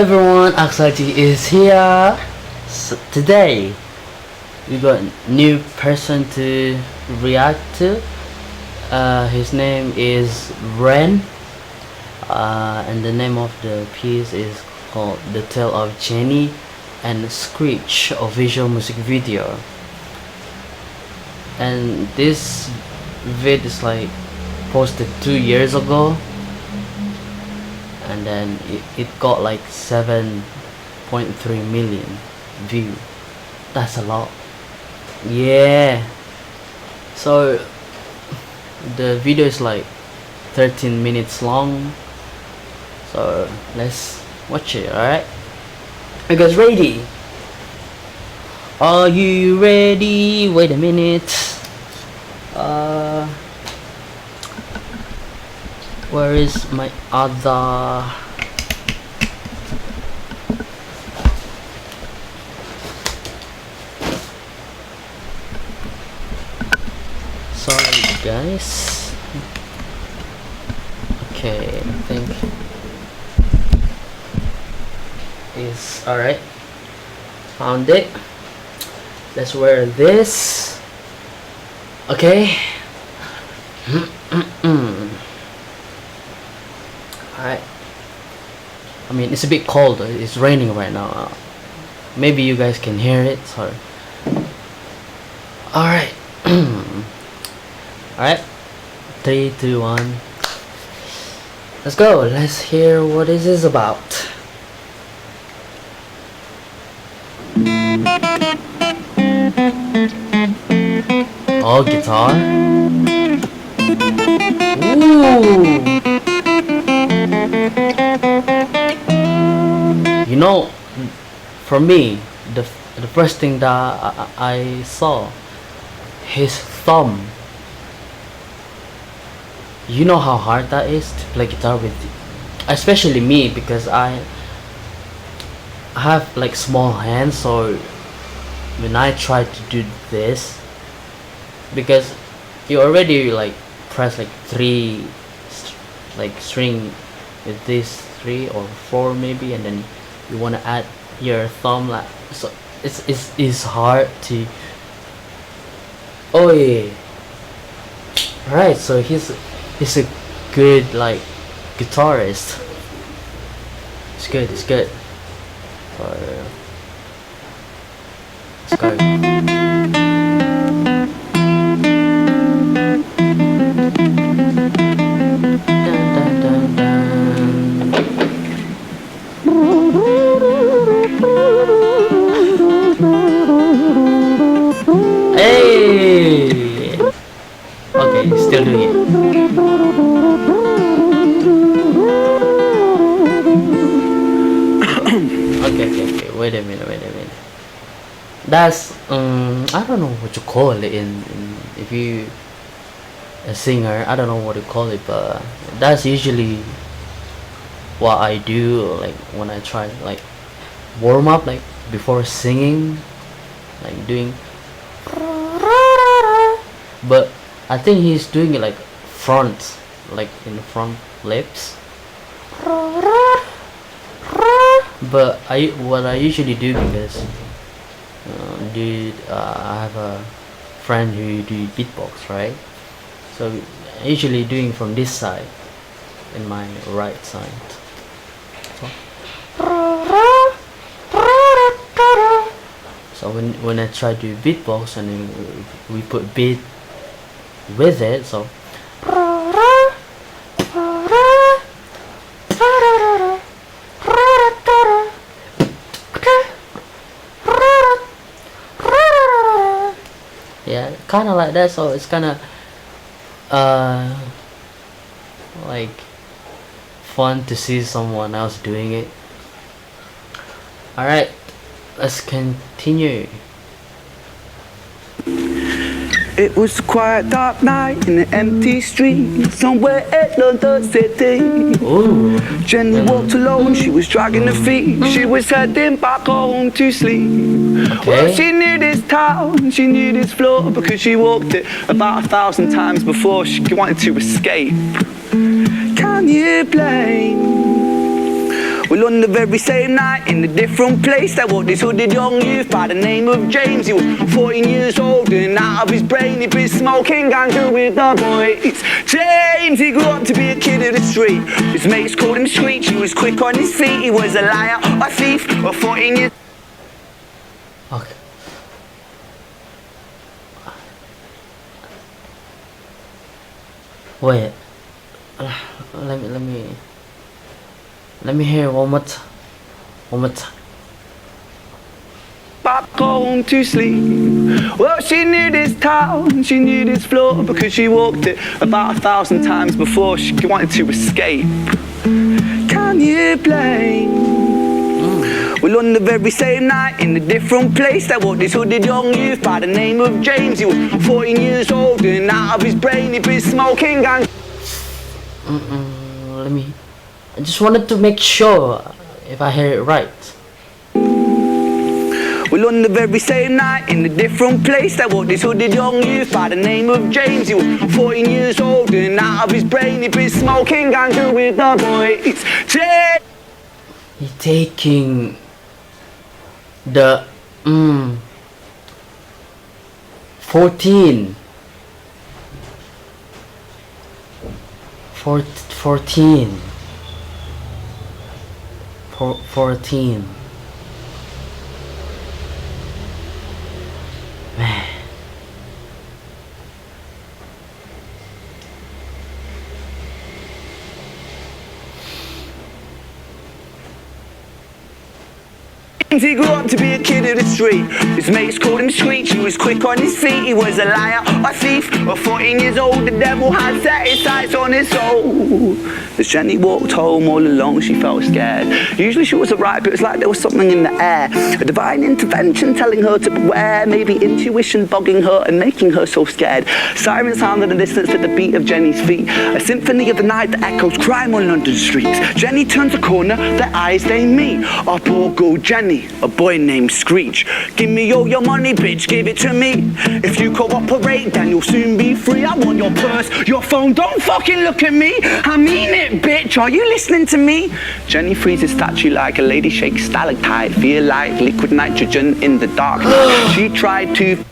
everyone, Aksaji is here. Today we got a new person to react to. His name is REN, and the name of the piece is called The Tale of Jenny and Screech, official music video. And this vid is like posted 2 years ago, and then it got like 7.3 million views. That's a lot. Yeah, so the video is like 13 minutes long, so let's watch it. Alright, you guys ready? Are you ready? Wait a minute. Where is my other? Sorry guys. Okay, I think it's alright. Found it. Let's wear this. Okay. Alright. I mean, it's a bit cold. It's raining right now. Maybe you guys can hear it. Sorry. Alright. Alright. 3, 2, 1. Let's go. Let's hear what this is about. Oh, guitar. Ooh. You know, for me, the first thing that I saw, his thumb. You know how hard that is to play guitar with, especially me, because I have like small hands. So when I try to do this, because you already like press like 3 like string with this 3 or 4 maybe, and then you want to add your thumb, like, so it's hard to. Oh yeah, right. So he's a good like guitarist. It's good. Let's go. Hey! Okay, still doing it. Okay. Wait a minute. That's I don't know what you call it in if you a singer. I don't know what to call it, but that's usually what I do, like when I try like warm up, like before singing, like doing. But I think he's doing it like front, like in the front lips. But what I usually do, because I have a friend who do beatbox, right? So I usually doing from this side, in my right side. So when I try to beatbox and we put beat with it, so yeah, kind of like that. So it's kind of like fun to see someone else doing it. Alright, let's continue. It was a quiet dark night in an empty street somewhere in London City. Ooh. Jenny walked alone, she was dragging her feet. She was heading back home to sleep. Okay. Well, she knew this town, she knew this floor, because she walked it about 1,000 times before she wanted to escape. Can you blame Well, on the very same night, in a different place, there was this hooded young youth by the name of James. He was 14 years old and out of his brain he'd been smoking ganja with the boys. James, he grew up to be a kid of the street. His mates called him Screech. He was quick on his feet. He was a liar, a thief, a 14 years. Okay. Wait. Let me hear one more time. One more time. Back home to sleep. Well, she knew this town, she knew this floor, because she walked it about 1,000 times before she wanted to escape. Can you blame? Well, on the very same night, in a different place, there was this hooded young youth by the name of James. He was 14 years old and out of his brain he'd been smoking and... I just wanted to make sure if I hear it right. Well, on the very same night, in a different place, there was this hooded young youth by the name of James. He was 14 years old and out of his brain he'd been smoking ganja with the boys. He taking the 14 man. He grew up to be a kid of the street. His mates called him Screech. He was quick on his feet. He was a liar, a thief. At 14 years old, the devil had set his sights on his soul. As Jenny walked home all alone, she felt scared. Usually she was alright, but it was like there was something in the air. A divine intervention telling her to beware. Maybe intuition bugging her and making her so scared. Sirens sound in the distance at the beat of Jenny's feet. A symphony of the night that echoes crime on London streets. Jenny turns a corner, their eyes they meet. Up all go Jenny, a boy named Screech. Give me all your money, bitch, give it to me. If you cooperate, then you'll soon be free. I want your purse, your phone, don't fucking look at me. I mean it, bitch, are you listening to me? Jenny freezes statue like a lady shakes stalactite. Feel like liquid nitrogen in the dark. She tried to...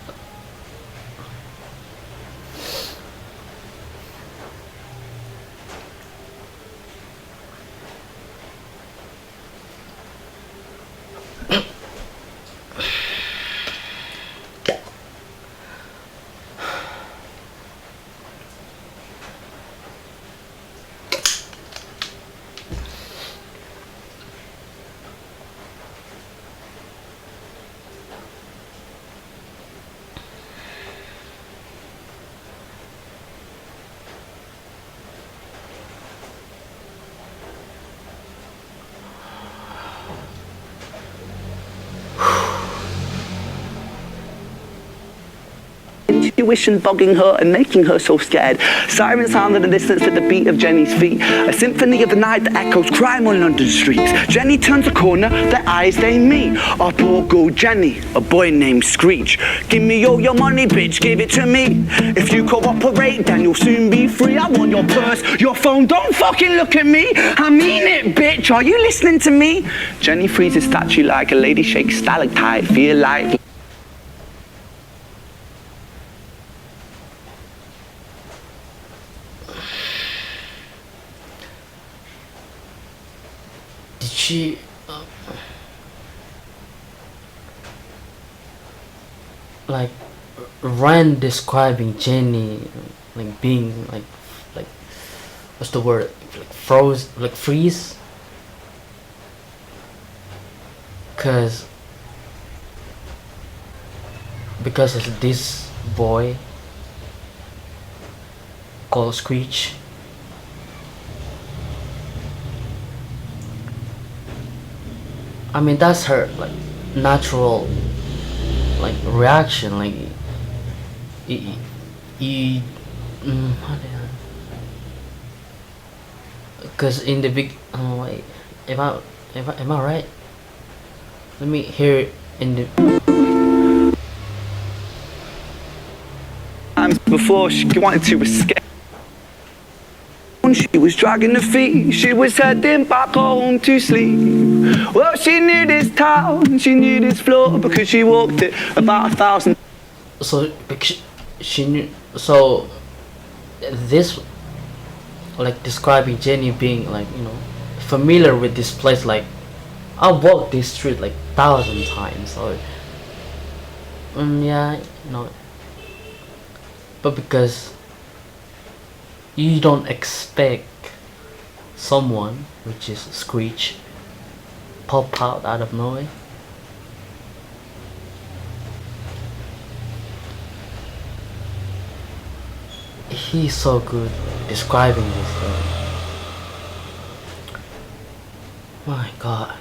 Intuition bugging her and making her so scared. Sirens sound in the distance at the beat of Jenny's feet. A symphony of the night that echoes crime on London streets. Jenny turns a corner, their eyes they meet. Up all go Jenny, a boy named Screech. Give me all your money, bitch, give it to me. If you cooperate, then you'll soon be free. I want your purse, your phone, don't fucking look at me. I mean it, bitch, are you listening to me? Jenny freezes statue like a lady shakes stalactite. Feel like... She like REN describing Jenny like being like what's the word, like froze, like freeze, because of this boy called Screech. I mean, that's her like natural like reaction, like because in the big wait, am I right? Let me hear it in the before she wanted to escape. town, she was dragging her feet. She was heading back home to sleep. Well, she knew this town, she knew this floor, because she walked it about 1,000. So because she knew, so this like describing Jenny being like, you know, familiar with this place, like I walked this street like 1,000 times. So yeah, you know, but because you don't expect someone, which is Screech, pop out of nowhere. He's so good describing this thing. My God.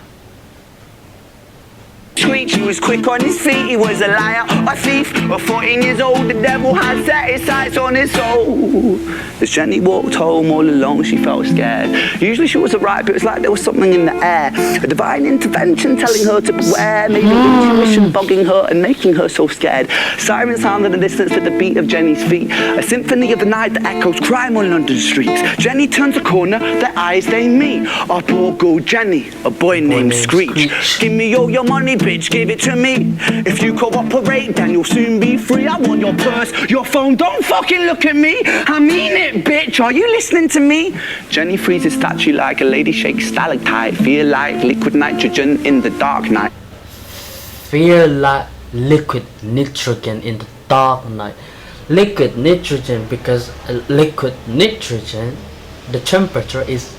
Screech, he was quick on his feet, he was a liar, a thief. At 14 years old, the devil had set his sights on his soul. As Jenny walked home all alone, she felt scared. Usually she was alright, but it was like there was something in the air. A divine intervention telling her to beware, maybe intuition bugging her and making her so scared. Sirens sounded in the distance with the beat of Jenny's feet. A symphony of the night that echoes crime on London streets. Jenny turns a corner, their eyes they meet. Our poor girl Jenny, a boy named Screech. Give me all your money, bitch, give it to me. If you cooperate, then you'll soon be free. I want your purse, your phone, don't fucking look at me. I mean it, bitch, are you listening to me? Jenny freezes statue like a lady shakes stalactite. Feel like liquid nitrogen in the dark night. Feel like liquid nitrogen in the dark night. Liquid nitrogen, because liquid nitrogen, the temperature is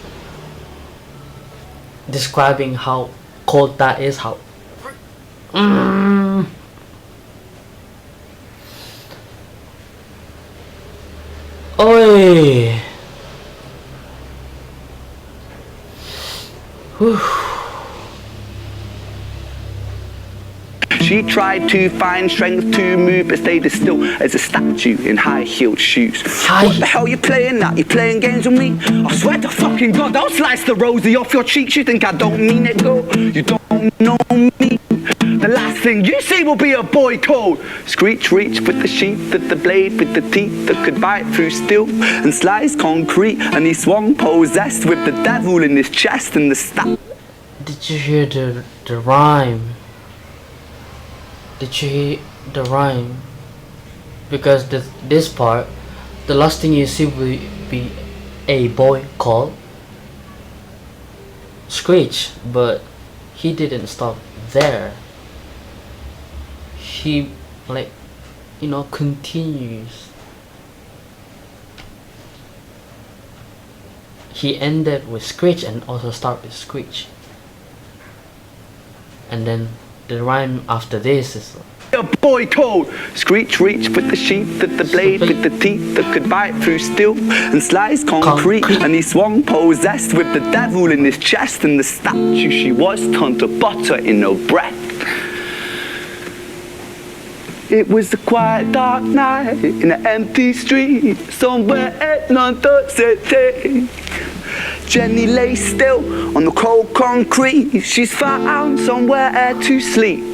describing how cold that is, how Oi. Whew. She tried to find strength to move, but stayed as still as a statue in high-heeled shoes. What the hell you playing at? You playing games with me? I swear to fucking God, I'll slice the rosy off your cheeks. You think I don't mean it, girl? You don't know me. The last thing you see will be a boy called Screech. Reach with the sheath of the blade, with the teeth that could bite through steel and slice concrete. And he swung possessed with the devil in his chest and the staff. Did you hear the rhyme? Did you hear the rhyme? Because this part, the last thing you see will be a boy called Screech, but he didn't stop there. He, like, you know, continues. He ended with Screech and also start with Screech. And then the rhyme after this is a boy called Screech. Reach with the sheath of the blade, with the teeth that could bite through steel and slice concrete. And he swung possessed with the devil in his chest, and the statue she was turned to butter in her breath. It was a quiet dark night in an empty street somewhere in London City. Jenny lay still on the cold concrete. She's found somewhere to sleep.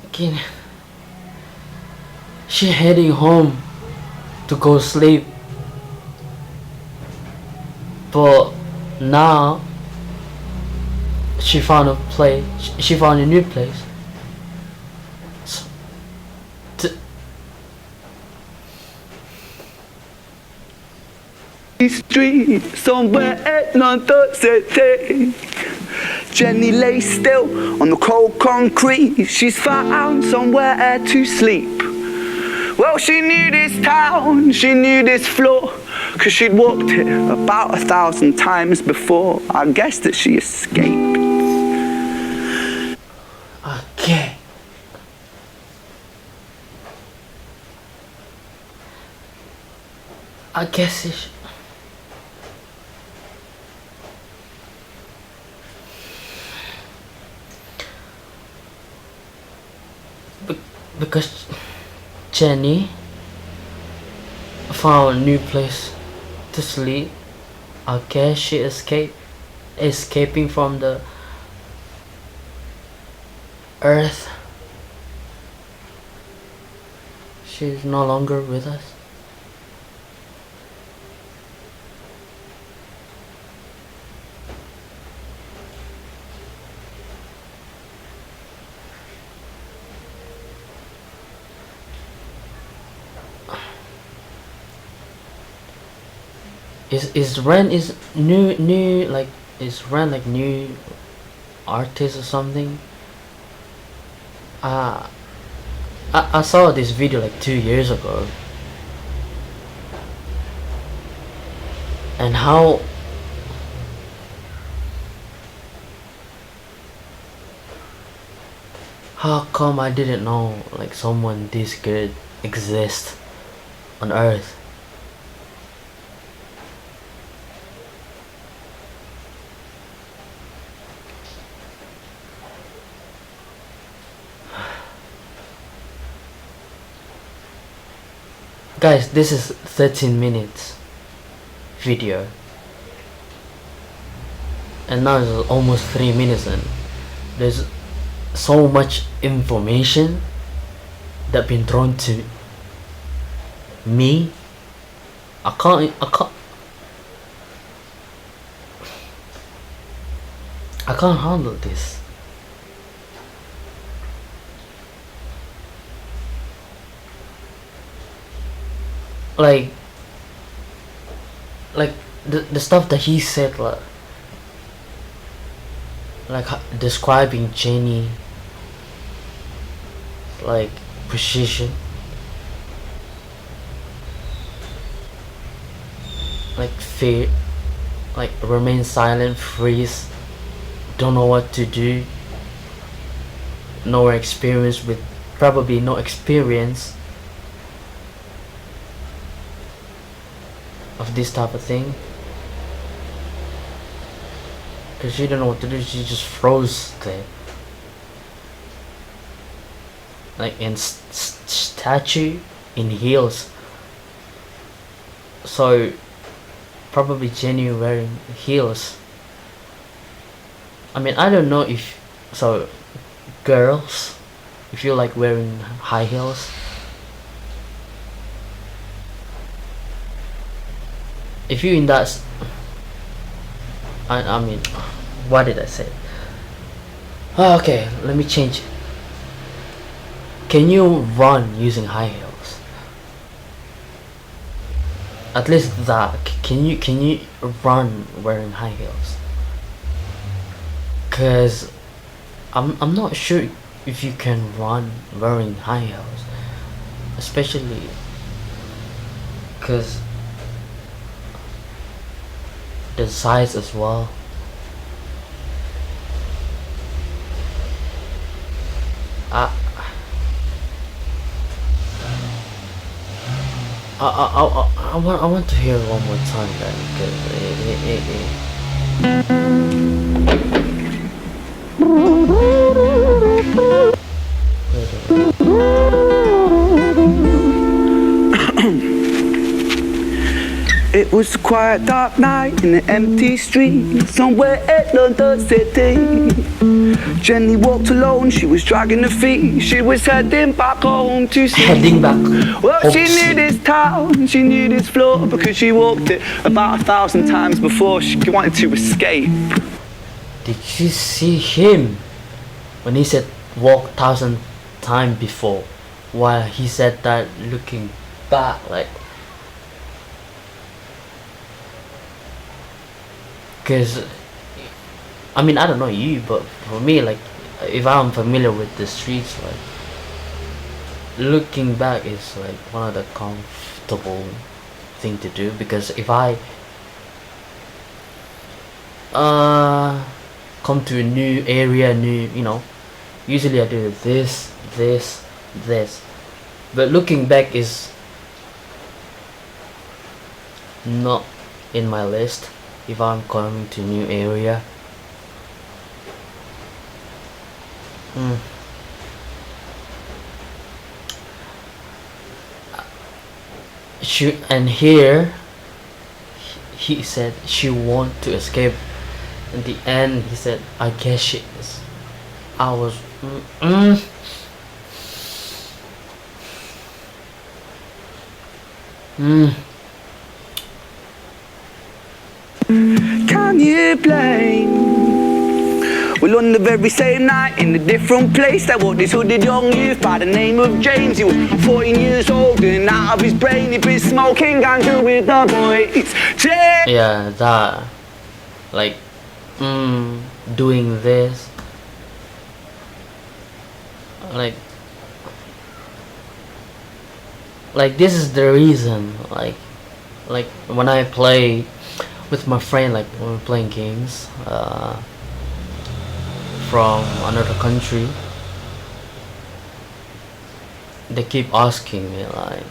Again, she heading home to go sleep, but now she found a place. She found a new place. So, Street somewhere in London City. Jenny lay still on the cold concrete. She's found somewhere to sleep. Well, she knew this town, she knew this floor, 'cause she'd walked it about 1,000 times before. I guess that she escaped. okay. I guess it. Because Jenny found a new place to sleep. I guess she escaping from the earth. She's no longer with us. Is REN is new like is REN like new artist or something? I saw this video like 2 years ago, and how come I didn't know like someone this good exists on Earth? Guys, this is 13 minutes video, and now it's almost 3 minutes in. There's so much information that been thrown to me. I can't handle this. Like the stuff that he said, like describing Jenny, like precision, like fear, like remain silent, freeze, don't know what to do, no experience with, probably no experience of this type of thing, because she don't know what to do. She just froze there, like in statue in heels. So probably Jenny wearing heels. I mean, I don't know if so girls, if you like wearing high heels, if you in that I mean, what did I say? Oh, okay, let me change it. Can you run using high heels? At least that. Can you run wearing high heels? Cause I'm not sure if you can run wearing high heels, especially cause the size as well. I want to hear it one more time, guys, It was a quiet dark night in an empty street somewhere in London City. Jenny walked alone, she was dragging her feet. She was heading back home to see. Heading back. Well, she knew this town, she knew this floor, because she walked it about 1,000 times before. She wanted to escape. Did you see him when he said walk 1,000 times before? While he said that, looking back, like, because I mean, I don't know you, but for me, like, if I'm familiar with the streets, like, looking back is like one of the comfortable thing to do, because if I come to a new area, usually I do this, but looking back is not in my list if I'm coming to new area. And here he said she want to escape. In the end, he said, I guess she is. I was Can you blame? Well, on the very same night, in a different place, there was this hooded young youth by the name of James. He was 14 years old and out of his brain. He'd been smoking ganja with the boys. yeah, that, like, doing this, like this is the reason, like when I play with my friend, like when we're playing games from another country, they keep asking me like,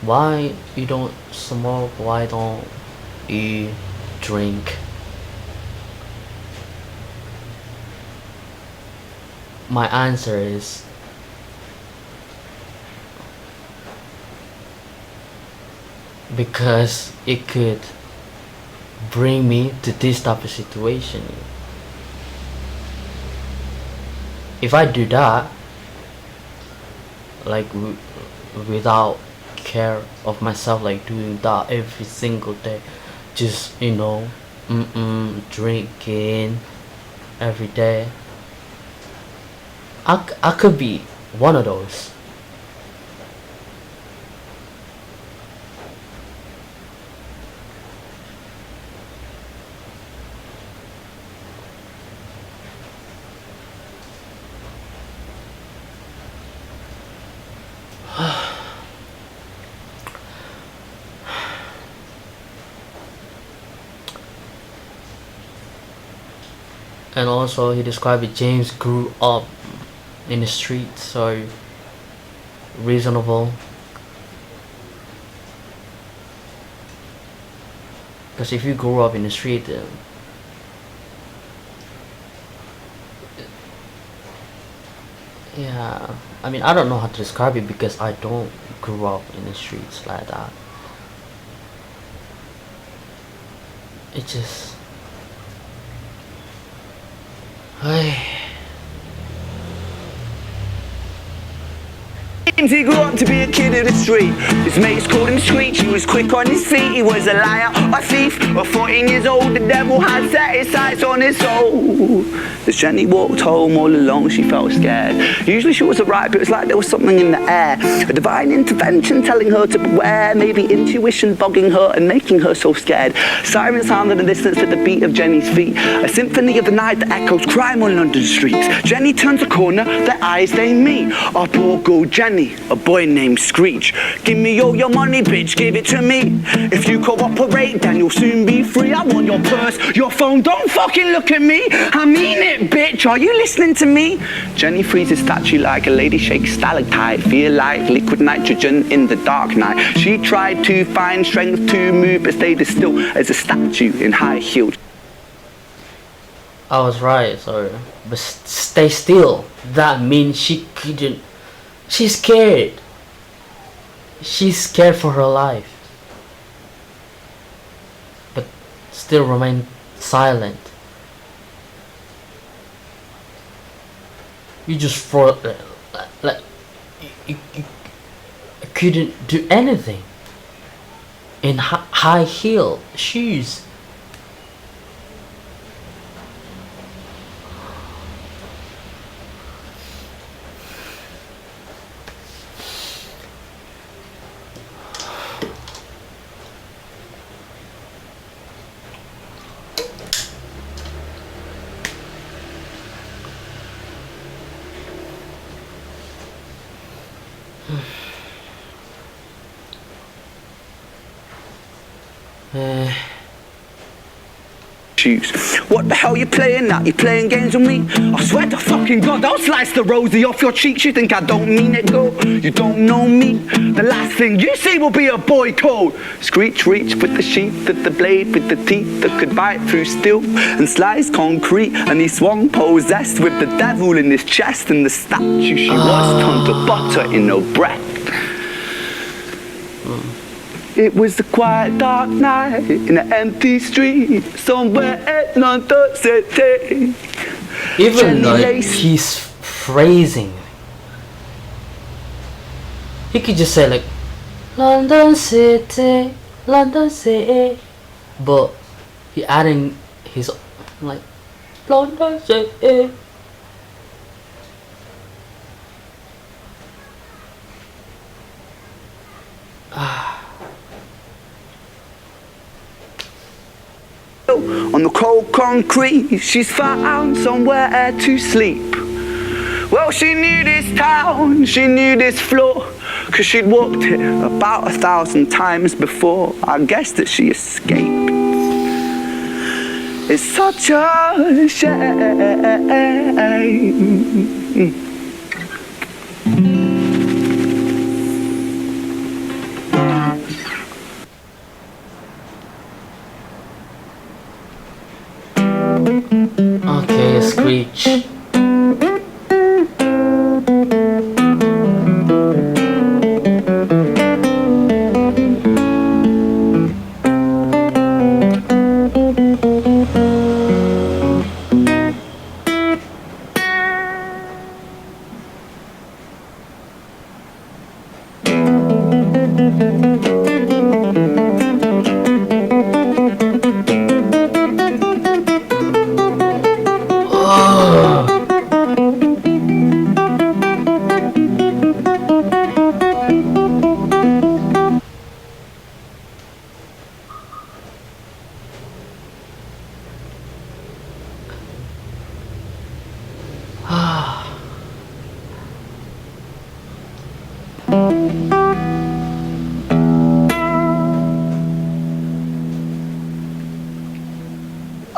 why you don't smoke, why don't you drink? My answer is, because it could bring me to this type of situation. If I do that, like without care of myself, like doing that every single day, just drinking every day, I could be one of those. And also he described it, James grew up in the street, so reasonable. Because if you grow up in the street, yeah, I mean, I don't know how to describe it because I don't grow up in the streets like that. It just, He grew up to be a kid of the street. His mates called him Screech. He was quick on his feet. He was a liar, a thief. At 14 years old, the devil had set his sights on his soul. As Jenny walked home all alone, she felt scared. Usually she was alright, but it was like there was something in the air. A divine intervention telling her to beware. Maybe intuition bogging her and making her so scared. Sirens sounded in the distance to the beat of Jenny's feet. A symphony of the night that echoes crime on London streets. Jenny turns a corner, their eyes they meet. Our poor girl Jenny, a boy named Screech. Give me all your money, bitch, give it to me. If you cooperate, then you'll soon be free. I want your purse, your phone, don't fucking look at me. I mean it, bitch, are you listening to me? Jenny freezes statue like a lady shakes stalactite. Feel like liquid nitrogen in the dark night. She tried to find strength to move, but stayed as still as a statue in high heels. I was right, sorry. But stay still. That means she couldn't. She's scared. She's scared for her life. But still remain silent. You just froze. Like you couldn't do anything. In high heel shoes. shoes. What the hell you playing at? You playing games with me? I swear to fucking God, I'll slice the rosy off your cheeks. You think I don't mean it, girl? You don't know me. The last thing you see will be a boy code. Screech reach with the sheath of the blade, with the teeth that could bite through steel and slice concrete. And he swung possessed with the devil in his chest, and the statue she was turned to butter in her breath. It was a quiet dark night in an empty street somewhere at London City. Even like he's phrasing, he could just say like London City, London City, but he adding his like London City. On the cold concrete, she's found somewhere to sleep. Well, she knew this town, she knew this floor, 'cause she'd walked it about 1,000 times before. I guess that she escaped. It's such a shame. Okay, Screech.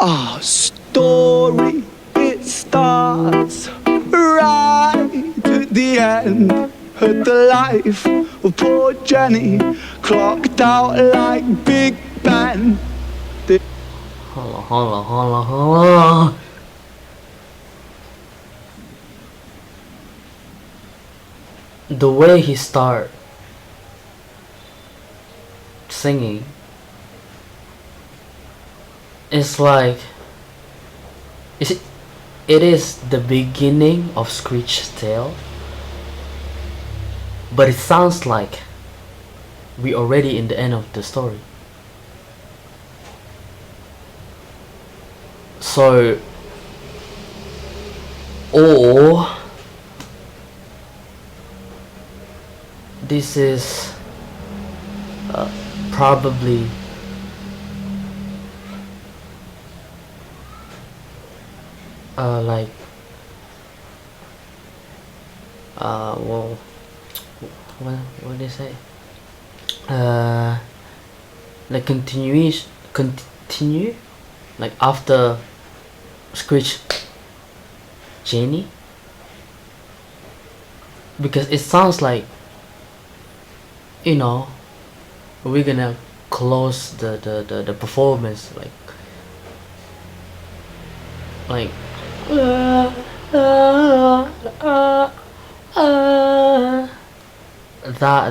Our story, it starts right at the end of the life of poor Jenny, clocked out like Big Ben. Hold on. The way he start singing, it's like it is the beginning of Screech's tale, but it sounds like we already in the end of the story. So, or this is probably like well, what do you say? Like continue like after Screech Jenny, because it sounds like, you know, we're gonna close the performance like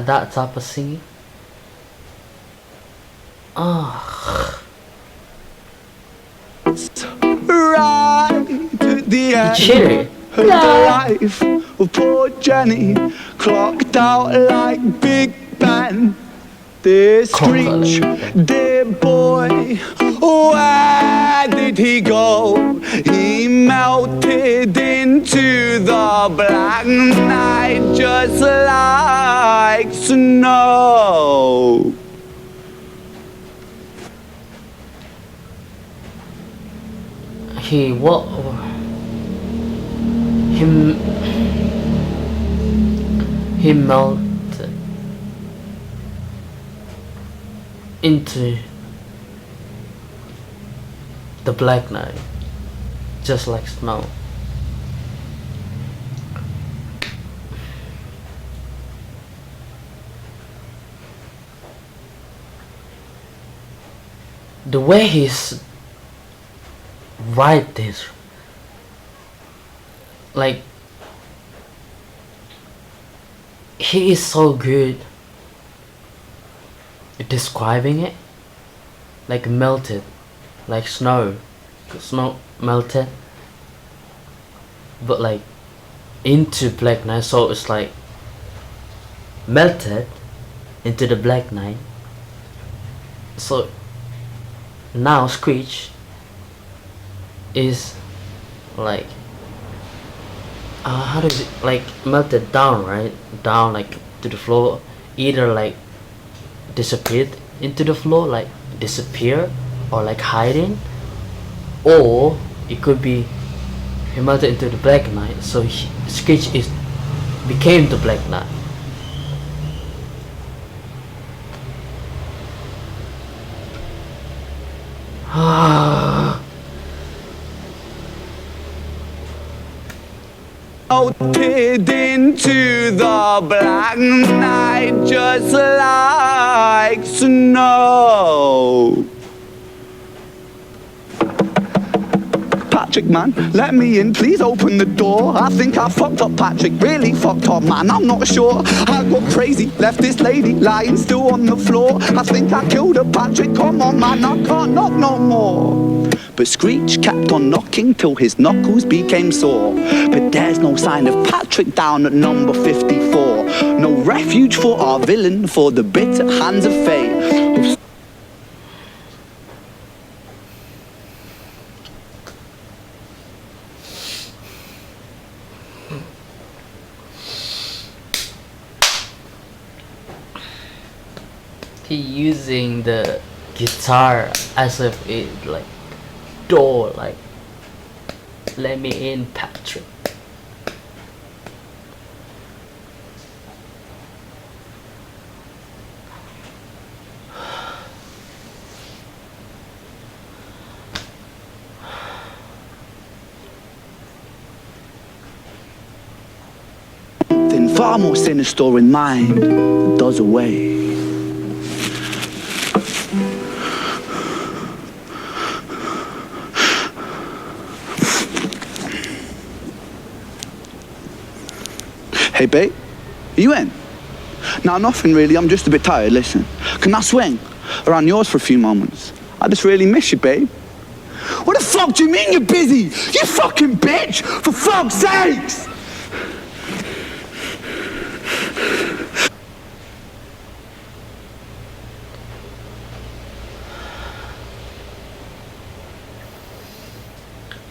that type of singing. Right at the end of the life of poor Jenny, clocked out like Big Ben. Dear Screech, dear boy, where did he go? He melted into the black night just like snow. He melted into the Black Knight, just like Snow. The way he's write this, like, he is so good at describing it, like melted, like snow melted, but like into Black Knight, so it's like melted into the Black Knight. So now Screech is like how does it, like, melted down, right down, like to the floor, either like disappeared into the floor, like disappear, or like hiding, or it could be he melted into the Black Knight, so Screech is became the Black Knight. Melted into the Black Knight just like snow. Patrick, man, let me in, please open the door. I think I fucked up, Patrick, really fucked up, man, I'm not sure. I got crazy, left this lady lying still on the floor. I think I killed her, Patrick, come on, man, I can't knock no more. But Screech kept on knocking till his knuckles became sore. But there's no sign of Patrick down at number 54. No refuge for our villain, for the bitter hands of fate. He using the guitar as if it like door, like, let me in, Patrick. Then far more sinister in mind does away. Hey babe, are you in? Nah, nothing really, I'm just a bit tired, listen. Can I swing around yours for a few moments? I just really miss you, babe. What the fuck do you mean you're busy? You fucking bitch! For fuck's sakes!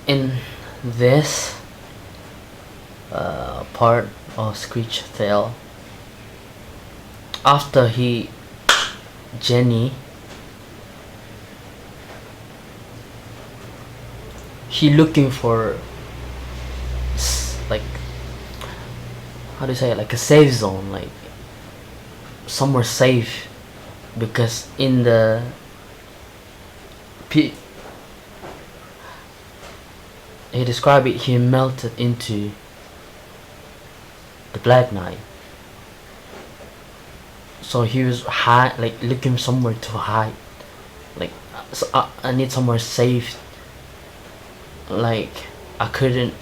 In this part of Screech tale, after Jenny, he looking for like, how do you say it, like a safe zone, like somewhere safe, because in the he described it, he melted into the Black Knight, so he was like looking somewhere to hide, like, so I need somewhere safe, like I couldn't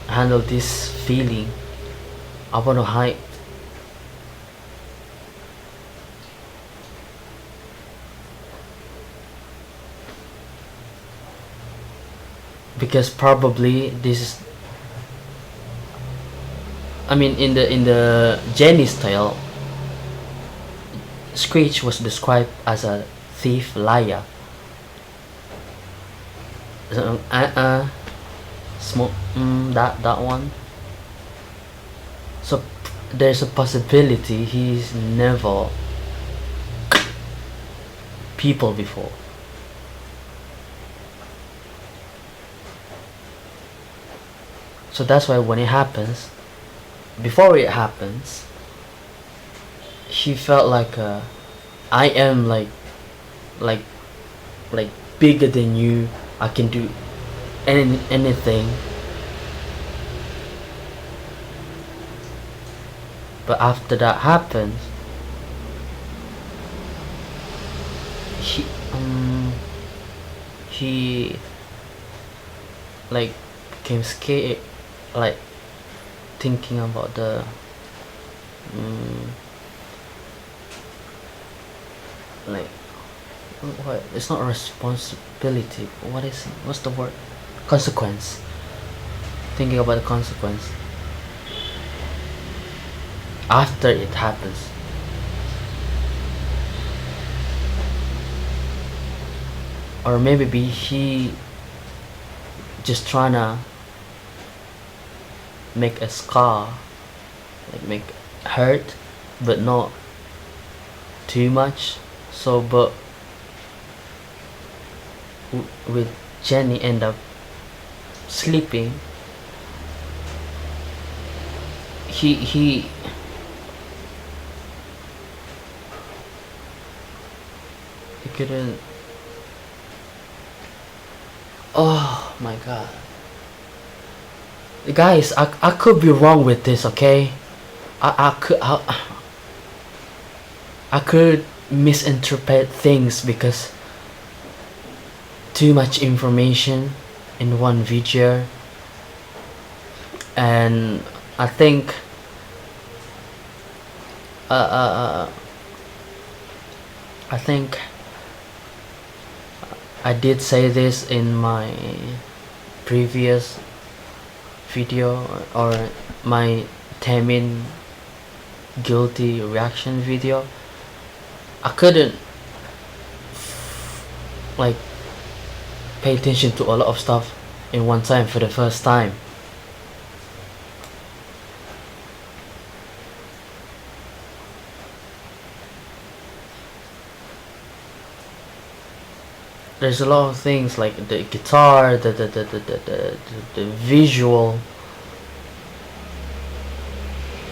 handle this feeling, I want to hide. Because probably this is, I mean, in the Jenny's tale, Screech was described as a thief, liar. Smoke, that one. So there's a possibility he's never people before. So that's why when it happens, before it happens, he felt like I am like like bigger than you. I can do anything. But after that happens, he like became scared, like thinking about the like what, it's not a responsibility, what is it, what's the word, consequence, thinking about the consequence after it happens. Or maybe he just trying to make a scar, like make hurt, but not too much. So, but with Jenny end up sleeping, he couldn't. Oh my god, guys, I could be wrong with this, okay? I could misinterpret things because too much information in one video, and I think I did say this in my previous video, or my Taemin guilty reaction video. I couldn't like pay attention to a lot of stuff in one time for the first time. There's a lot of things like the guitar, the visual.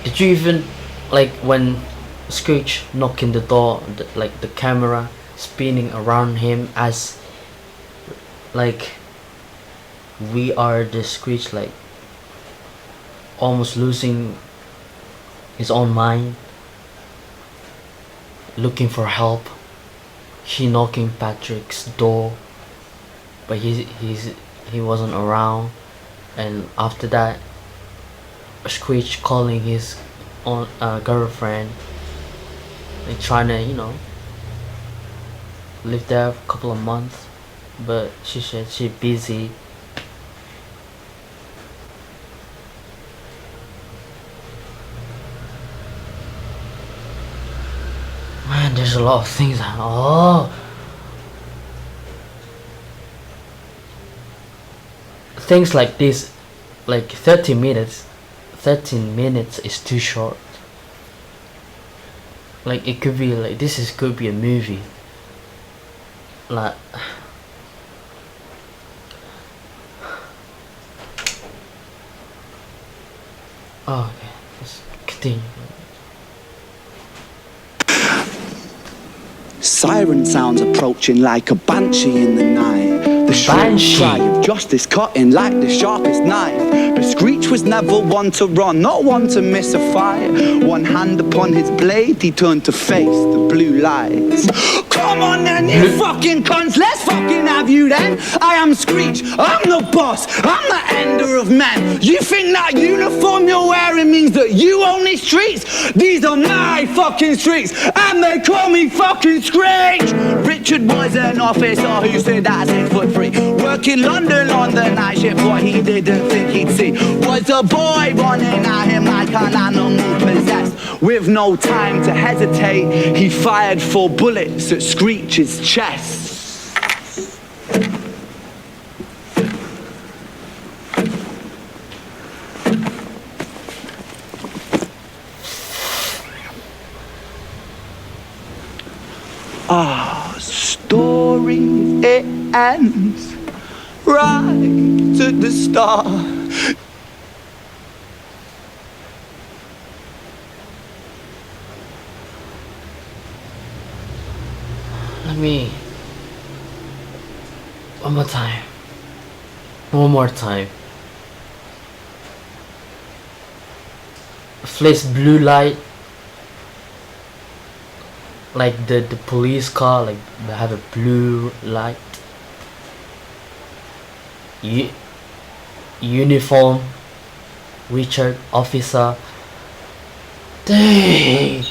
Did you even like when Screech knocking the door, like the camera spinning around him as like we are the Screech, like almost losing his own mind, looking for help. He knocking Patrick's door, but he wasn't around, and after that Screech calling his own girlfriend and trying to, you know, live there for a couple of months, but she said she's busy. Man, there's a lot of things. Things like this, like 13 minutes is too short. Like it could be like could be a movie. Like oh, okay, let's continue. Siren sounds approaching like a banshee in the night. The shrill cry of justice cutting like the sharpest knife. But Screech was never one to run, not one to miss a fight. One hand upon his blade, he turned to face the blue lights. Come on then, you fucking cunts, let's fucking have you then. I am Screech, I'm the boss, I'm the ender of men. You think that uniform you're wearing means that you own these streets? These are my fucking streets, and they call me fucking Screech. Richard was an officer who stood at 6'3", working London on the night shift. What he didn't think he'd see was a boy running at him like an animal possessed. With no time to hesitate, he fired 4 bullets at Screech's chest. Our story, it ends right at the start. One more time. One more time. Flash blue light. Like the police car, like they have a blue light. Uniform. Richard, officer. Dang.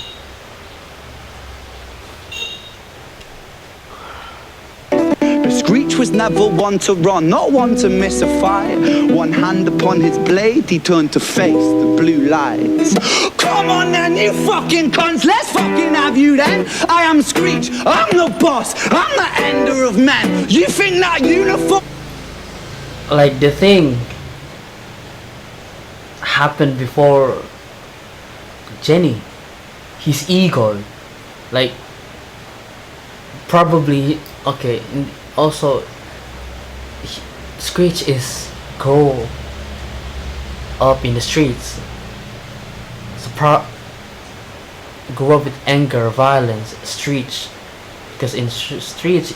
But Screech was never one to run, not one to miss a fight. One hand upon his blade, he turned to face the blue lights. Come on then, you fucking cunts, let's fucking have you then. I am Screech, I'm the boss, I'm the ender of men. You think that uniform... Like the thing happened before Jenny. His ego, like probably okay. Also, Screech is grow up in the streets. So grew up with anger, violence, streets. Because in streets,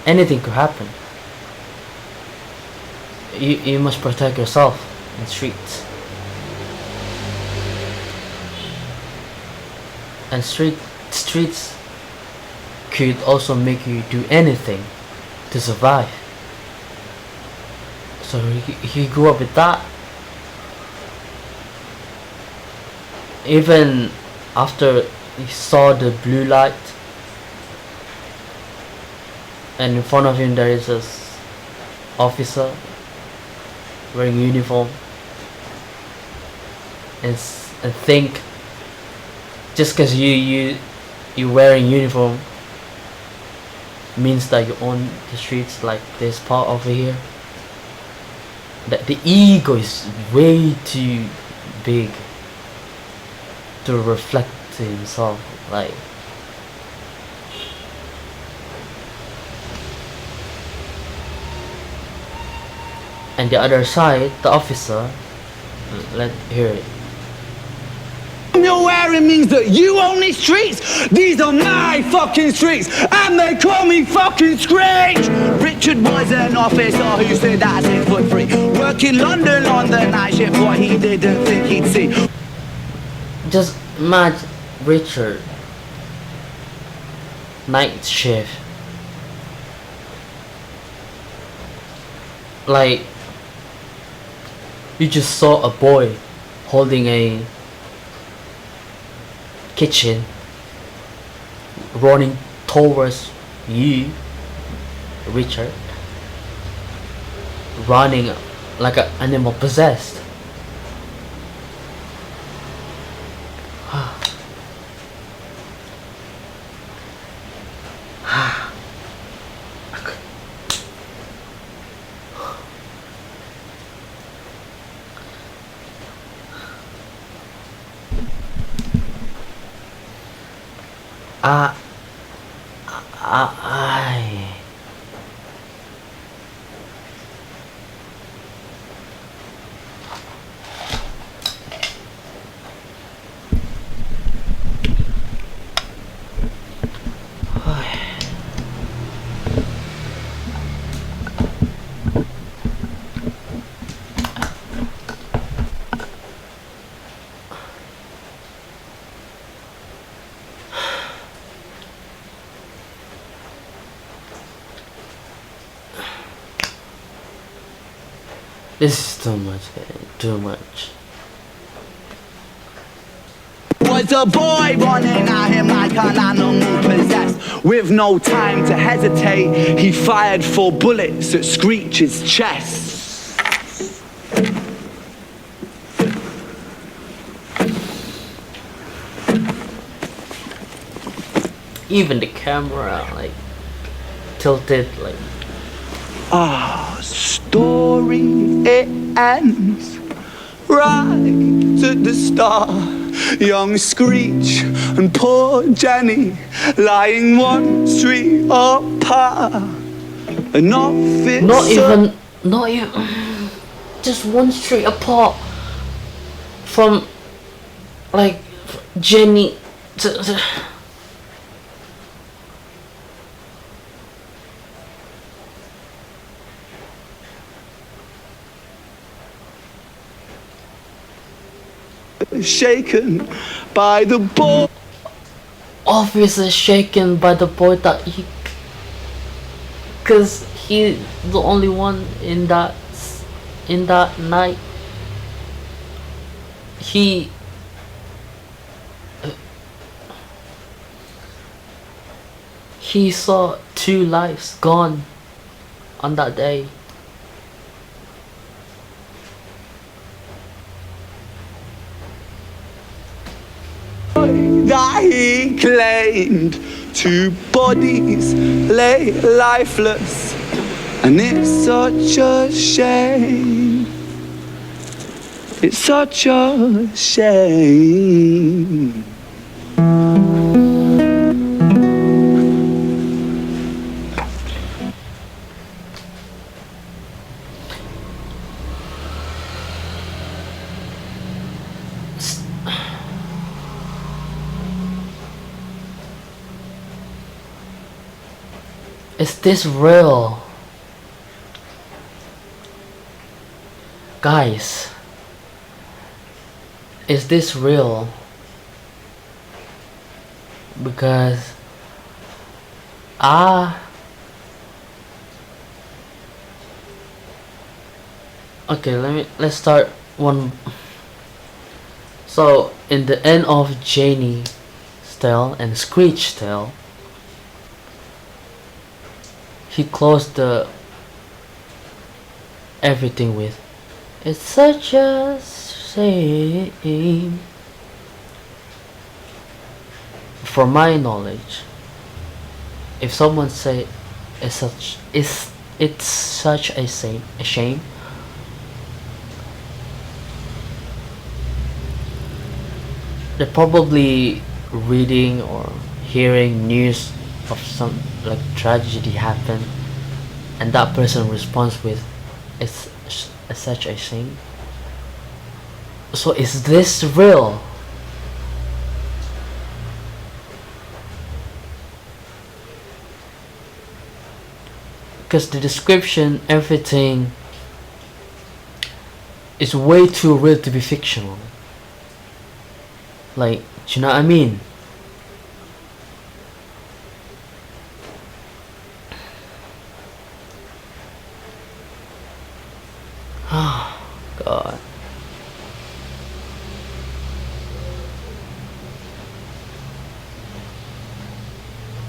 anything could happen. You must protect yourself in streets. And streets could also make you do anything to survive. So he grew up with that. Even after he saw the blue light, and in front of him there is a officer wearing uniform, and think just because you wearing uniform means that you own the streets, like this part over here. That the ego is way too big to reflect to himself, like. And the other side, the officer, let's hear it. You're wearing means that you own these streets. These are my fucking streets, and they call me fucking Screech. Richard was an officer who said that's it for free. Working London on the night shift, what he didn't think he'd see. Just imagine Richard, night shift. Like, you just saw a boy holding a kitchen, running towards you, Richard, running like an animal possessed. I this is too much, man. Too much. Was a boy running at him like an animal possessed. With no time to hesitate, he fired 4 bullets at Screech's chest. Even the camera, like, tilted, like. Story, it ends right at the start. Young Screech and poor Jenny lying 1 street apart. An officer... Not even, just 1 street apart from, like, Jenny to shaken by the ball. Obviously shaken by the boy that he, cause he the only one in that night. He saw 2 lives gone on that day. That he claimed, 2 bodies lay lifeless, and it's such a shame. It's such a shame. Is this real? Guys, is this real? Because okay, let's start one. So in the end of Janie's tale and Screech's tale, he closed the everything with, "It's such a shame." For my knowledge, if someone say it's such a shame, they're probably reading or hearing news of some like tragedy happen, and that person responds with, it's such a shame. So is this real? Because the description, everything is way too real to be fictional. Like, do you know what I mean? Oh God.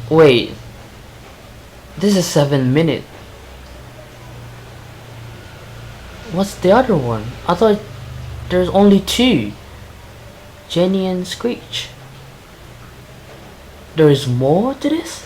Wait, this is 7 minutes. What's the other one? I thought there's only 2, Jenny and Screech. There is more to this?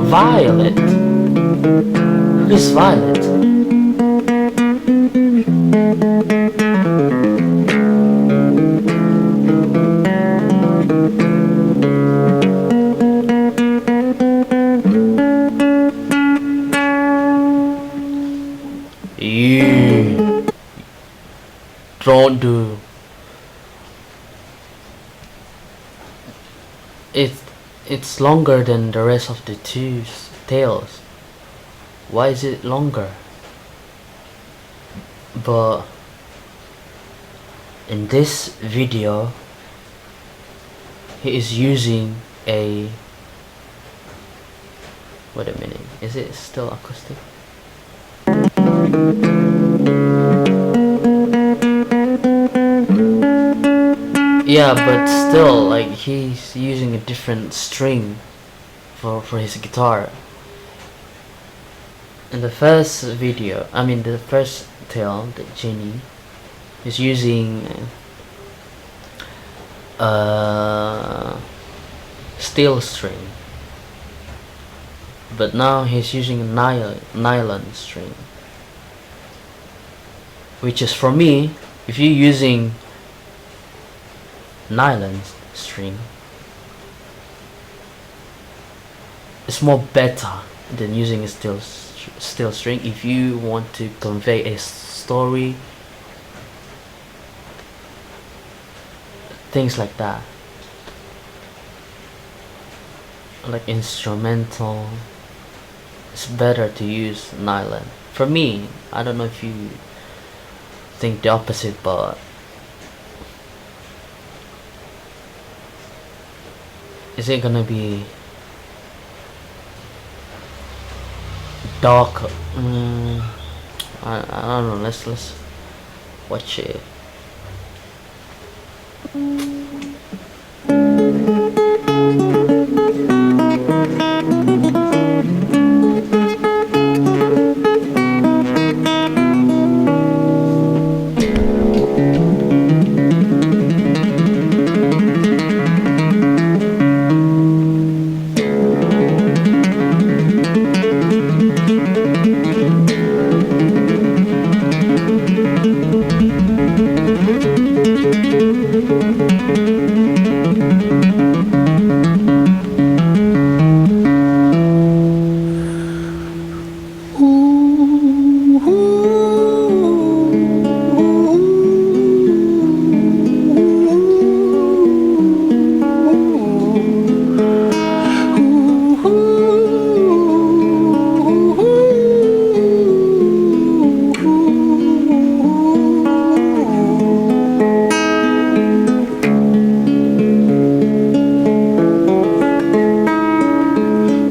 Violet? Who's Violet? You don't do it. It's longer than the rest of the 2 tales. Why is it longer? But in this video, he is using a, wait a minute, is it still acoustic? Yeah, but still, like, he's using a different string for his guitar. In the first video, I mean the first tale, that Jenny is using steel string, but now he's using a nylon string, which is, for me, if you're using nylon string, it's more better than using a steel string. still string. If you want to convey a story, things like that, like instrumental, it's better to use nylon. For me, I don't know if you think the opposite, but is it gonna be dark? I don't know. Let's watch it.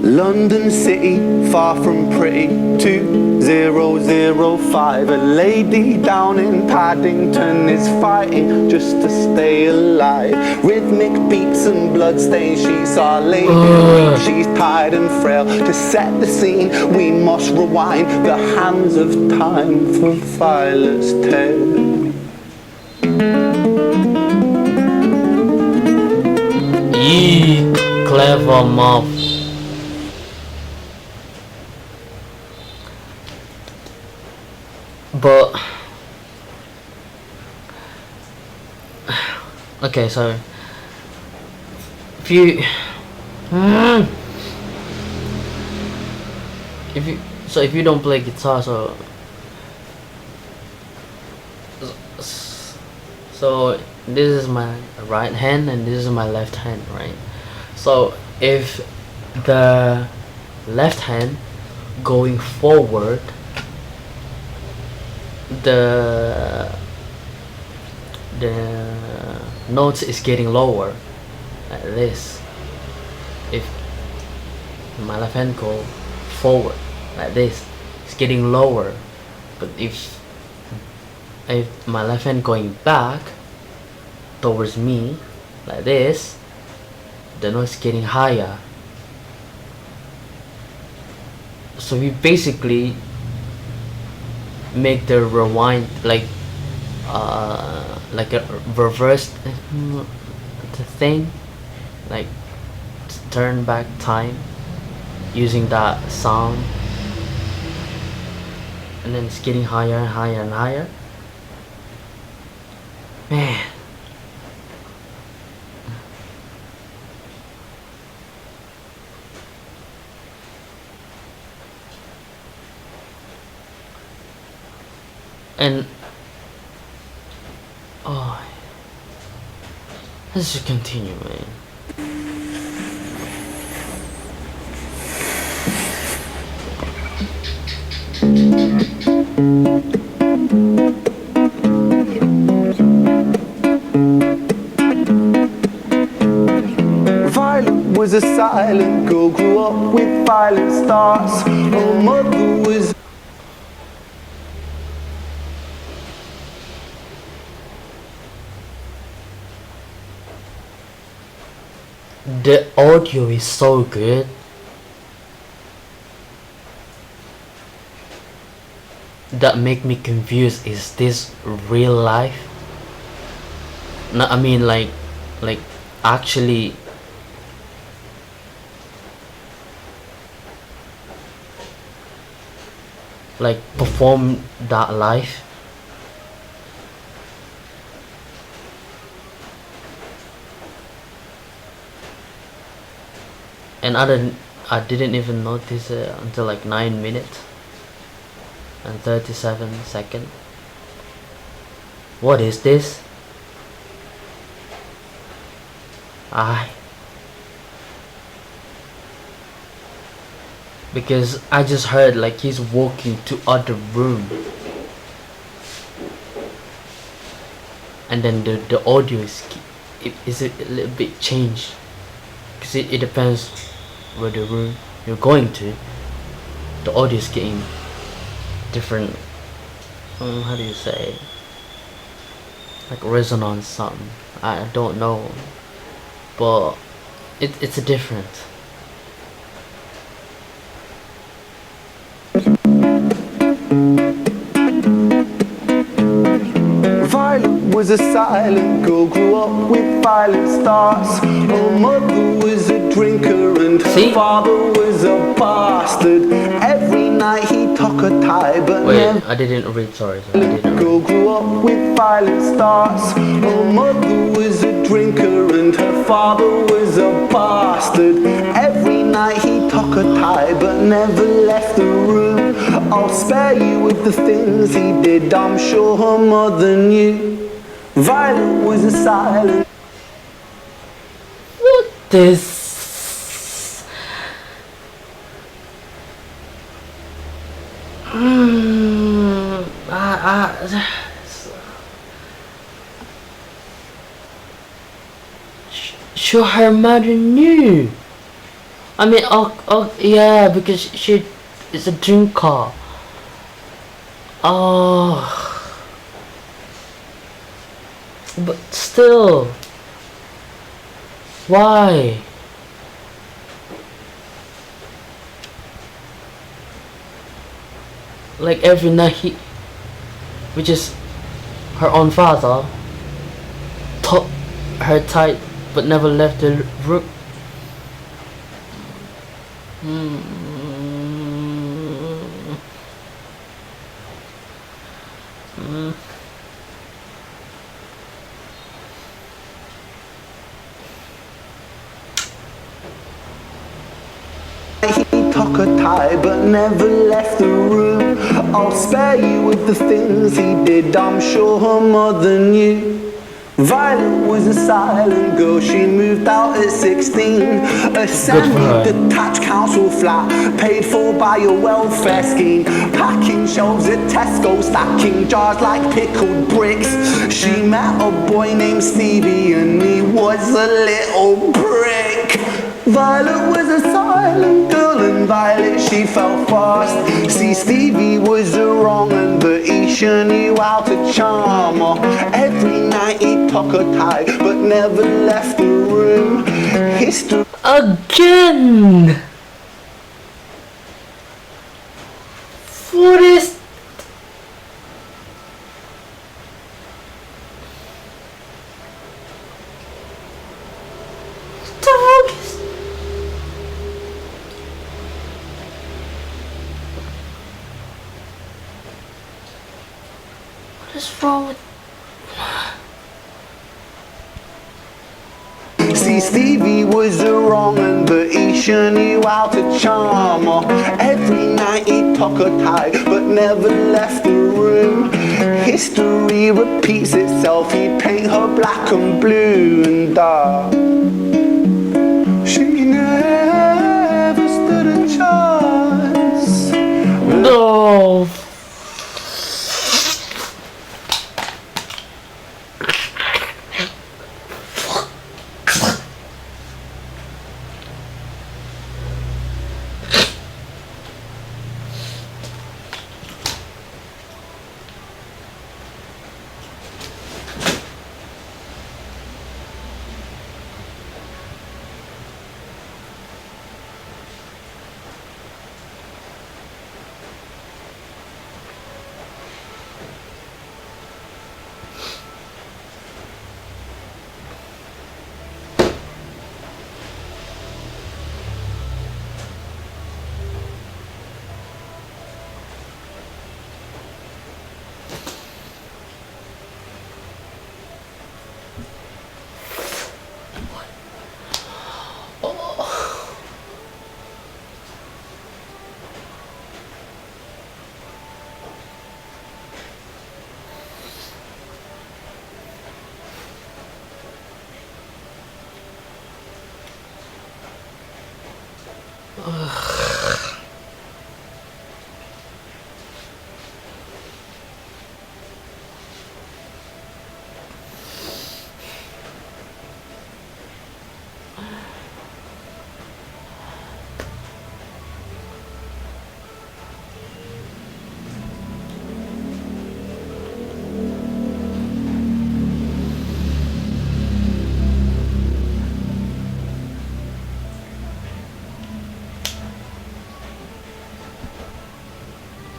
London City, far from pretty, 2005. A lady down in Paddington is fighting just to stay alive. Rhythmic beats and bloodstains, she saw lady weak, she's tired and frail. To set the scene, we must rewind the hands of time for Violet's tale. Yee, clever mob. But okay, so if you if you don't play guitar, so this is my right hand and this is my left hand, right? So if the left hand going forward, the notes is getting lower like this. If my left hand go forward like this, it's getting lower. But if my left hand going back towards me like this, the note is getting higher. So we basically make the rewind like a reverse thing, like turn back time using that sound, and then it's getting higher and higher and higher. Man, and oh, let's just continue, man. Violet was a silent girl, grew up with violent stars. Her mother was the audio is so good. That make me confused. Is this real life? No, I mean like actually like perform that live. And I didn't even notice it until like 9 minutes. and 37 seconds. What is this? Because I just heard like he's walking to other room, and then the audio is a little bit changed, because it depends where the room you're going to. The audio is getting different. How do you say? Like resonance something. I don't know, but it's a different. Violet was a silent girl, grew up with violent starts. Her mother was a drinker and her father was a bastard. Every night he took a tie, but wait, I didn't read. Sorry, I didn't read. Girl grew up with violent starts. Her mother was a drinker and her father was a bastard. Every night he took a tie, but never left the room. I'll spare you with the things he did, I'm sure her mother knew. Violet was a silent. What this? Sure, her mother knew. I mean, oh yeah, because she is a drinker. Oh, but still, why? Like every night which is her own father, taught her tight but never left the room. He took a tie but never left the room. I'll spare you with the things he did, I'm sure her mother knew. Violet was a silent girl, she moved out at 16. A semi-detached council flat, paid for by a welfare scheme. Packing shelves at Tesco, stacking jars like pickled bricks. She met a boy named Stevie and he was a little prick. Violet was a silent girl and Violet she fell fast. See, Stevie was a wrong un, but he sure knew how to charm her. Every night he took a tie but never left the room. History Again! What is... What the fuck is... What is wrong with... See, Stevie was a wrong un, but he sure knew how to charm her. Every night he took a tie but never left the room. History repeats itself, he'd paint her black and blue and dark. She never stood a chance. No.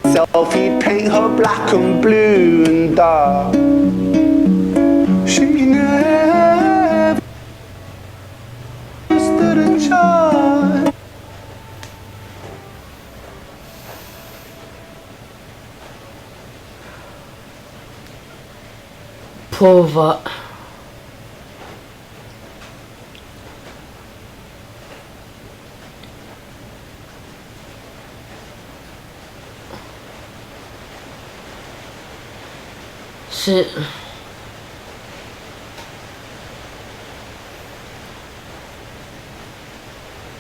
Selfie, paint her black and blue and dark. She never stood a chance. Pauvre. Shit.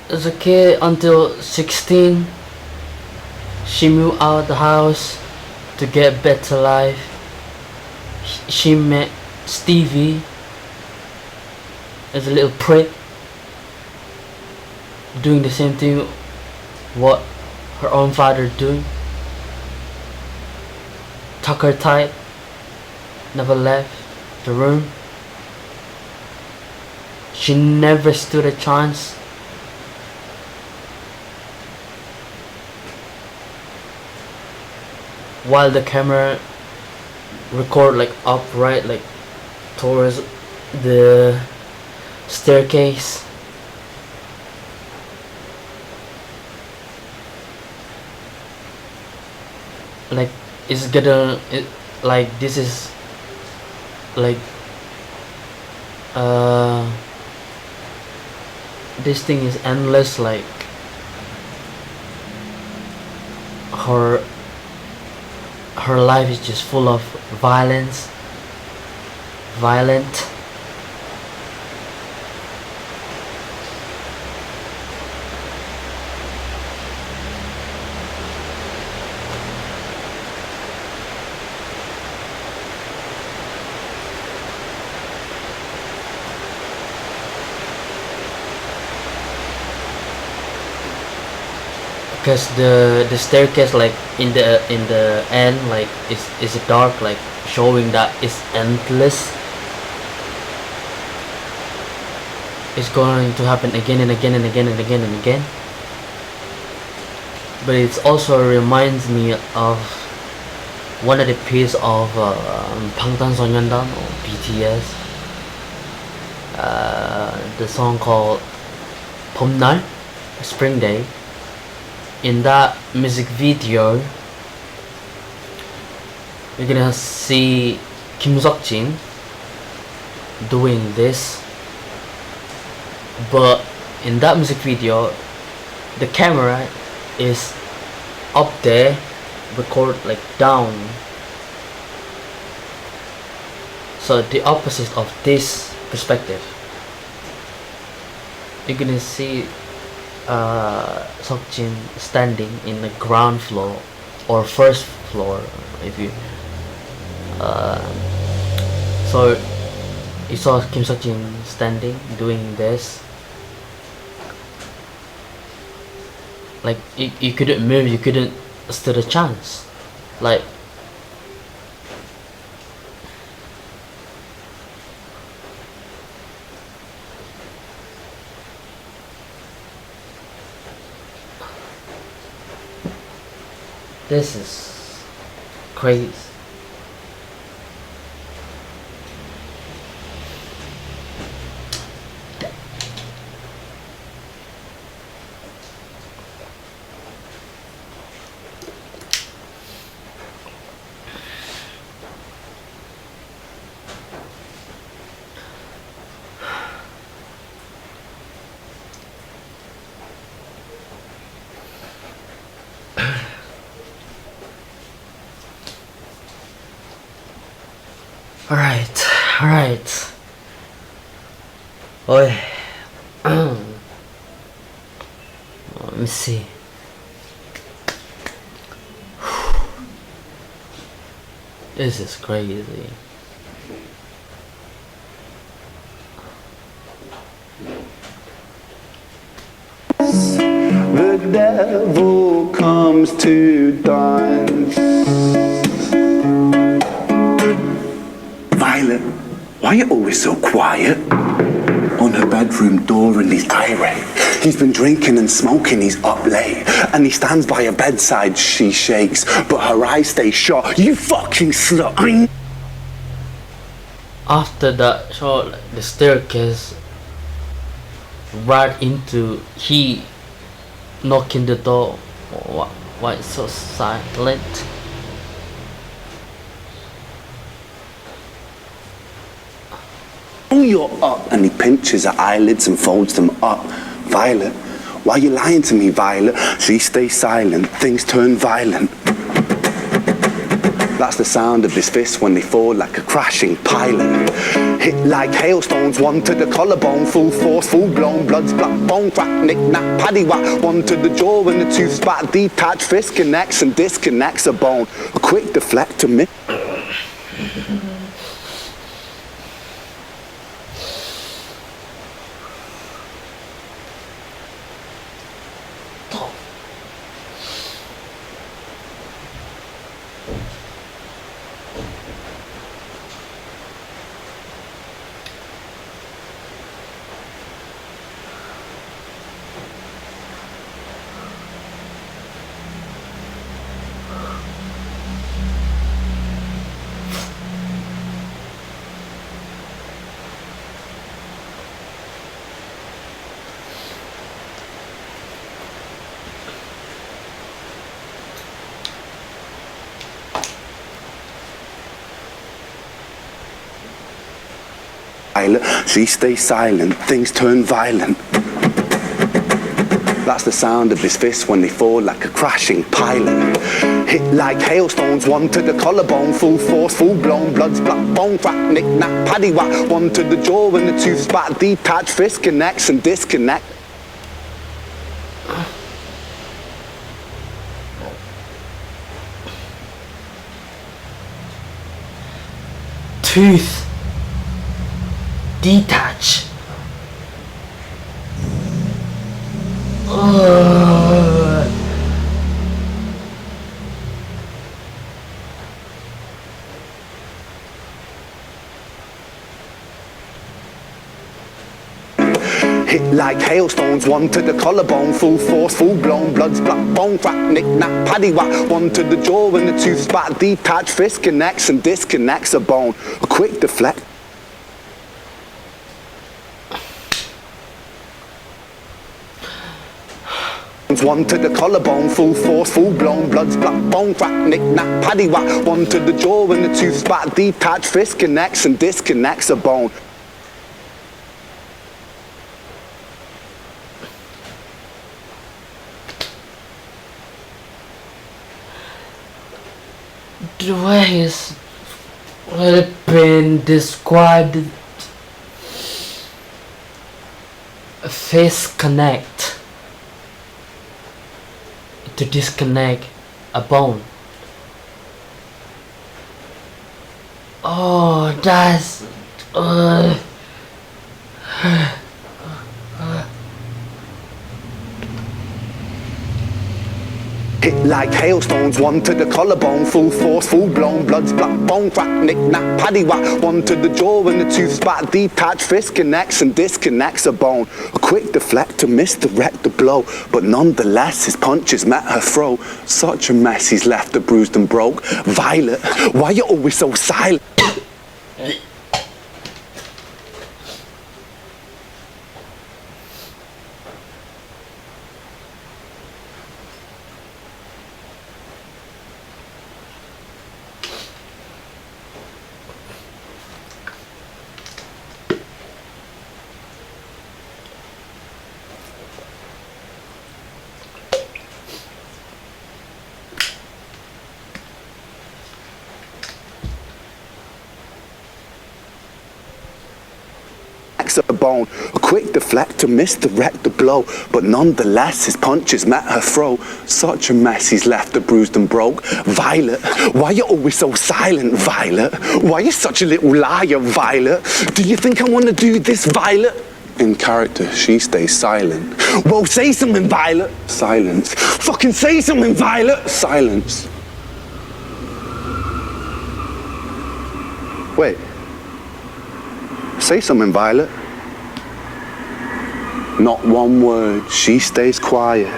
As a kid until 16, she moved out the house to get better life. She met Stevie as a little prick, doing the same thing what her own father doing. Tuck her tight, never left the room. She never stood a chance. While the camera record like upright, like towards the staircase. Like it's gonna like this is like this thing is endless, like her life is just full of violent. Because the staircase, like in the end, like is dark, like showing that it's endless. It's going to happen again and again and again and again and again. But it also reminds me of one of the piece of 방탄소년단 or BTS, the song called 봄날, Spring Day. In that music video, you're gonna see Kim Seok-jin doing this, but in that music video, the camera is up there, record like down. So the opposite of this perspective, you're gonna see Seok-jin standing in the ground floor or first floor, if you so you saw Kim Seok-jin standing doing this, like you couldn't move, you couldn't stand a chance, like this is crazy. Alright. Oi. Let me see. This is crazy. The devil comes to dance. Violet, why are you always so quiet? On her bedroom door and he's irate. He's been drinking and smoking, he's up late. And he stands by her bedside, she shakes, but her eyes stay shut. You fucking slut. After that shot, the staircase right into he knocking the door. Why it's so silent? Oh, you're up. And he pinches her eyelids and folds them up. Violet, why are you lying to me, Violet? She stays silent, things turn violent. That's the sound of his fists when they fall like a crashing pilot. Hit like hailstones, one to the collarbone, full force, full blown, blood's black bone, crack, knick, knack, paddy whack, one to the jaw and the tooth spat, detached fist connects and disconnects a bone. A quick deflect to me. She stays silent, things turn violent. That's the sound of his fists when they fall like a crashing pilot. Hit like hailstones, one to the collarbone, full force, full blown, blood's black bone, crack, knick, knack, paddy whack, one to the jaw and the tooth spat, detached fist connects and disconnect. Tooth detach. Hit like hailstones, one to the collarbone, full force, full blown, blood's black bone, crack, knick, knack, paddy whack, one to the jaw and the tooth spat, detached fist connects and disconnects a bone. A quick deflect. One to the collarbone, full force, full blown, blood's black bone, crack, knick, knack, paddy whack, one to the jaw and the tooth spat, detached fist connects and disconnects a bone. The way his weapon described face connect to disconnect a bone. Oh, that's Hit like hailstones, one to the collarbone, full force, full blown, blood's black bone, crack, knick, knack, paddy whack, one to the jaw and the tooth spat, detached fist connects and disconnects a bone. A quick deflect to misdirect the blow, but nonetheless his punches met her throat. Such a mess he's left her bruised and broke. Violet, why you always so silent? bone. A quick deflector, misdirect the blow, but nonetheless his punches met her throat. Such a mess, he's left her bruised and broke. Violet, why you always so silent, Violet? Why you such a little liar, Violet? Do you think I wanna do this, Violet? In character, she stays silent. Well, say something, Violet. Silence. Fucking say something, Violet. Silence. Wait. Say something, Violet. Not one word. She stays quiet.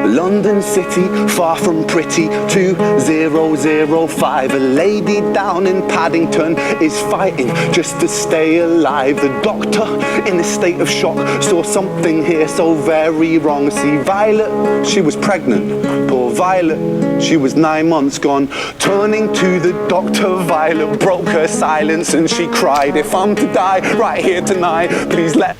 London city, far from pretty, 2005. A lady down in Paddington is fighting just to stay alive. The doctor, in a state of shock, saw something here so very wrong. See, Violet, she was pregnant. Poor Violet, she was 9 months gone. Turning to the doctor, Violet broke her silence and she cried, if I'm to die right here tonight, please let...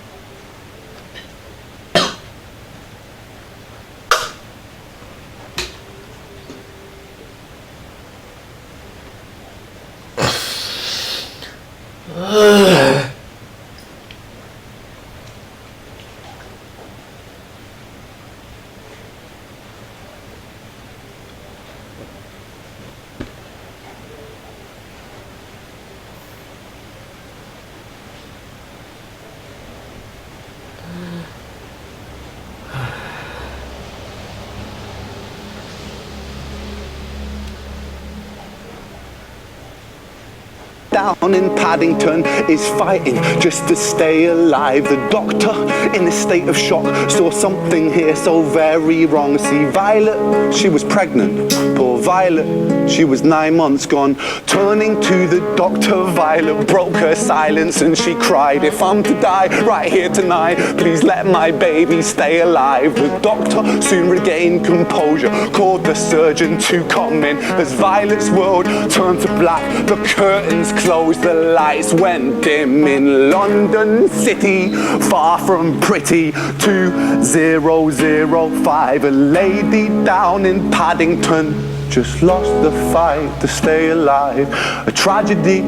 Down in Paddington is fighting just to stay alive. The doctor, in a state of shock, saw something here so very wrong. See, Violet, she was pregnant. Poor Violet, she was 9 months gone. Turning to the doctor, Violet broke her silence and she cried, if I'm to die right here tonight, please let my baby stay alive. The doctor soon regained composure, called the surgeon to come in. As Violet's world turned to black, the curtains closed, the lights went dim. In London city, far from pretty, 2005. A lady down in Paddington just lost the fight to stay alive. A tragedy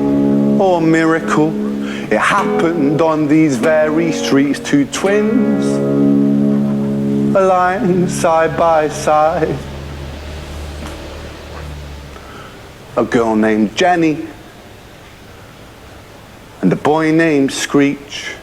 or a miracle, it happened on these very streets. Two twins aligned side by side. A girl named Jenny and a boy named Screech.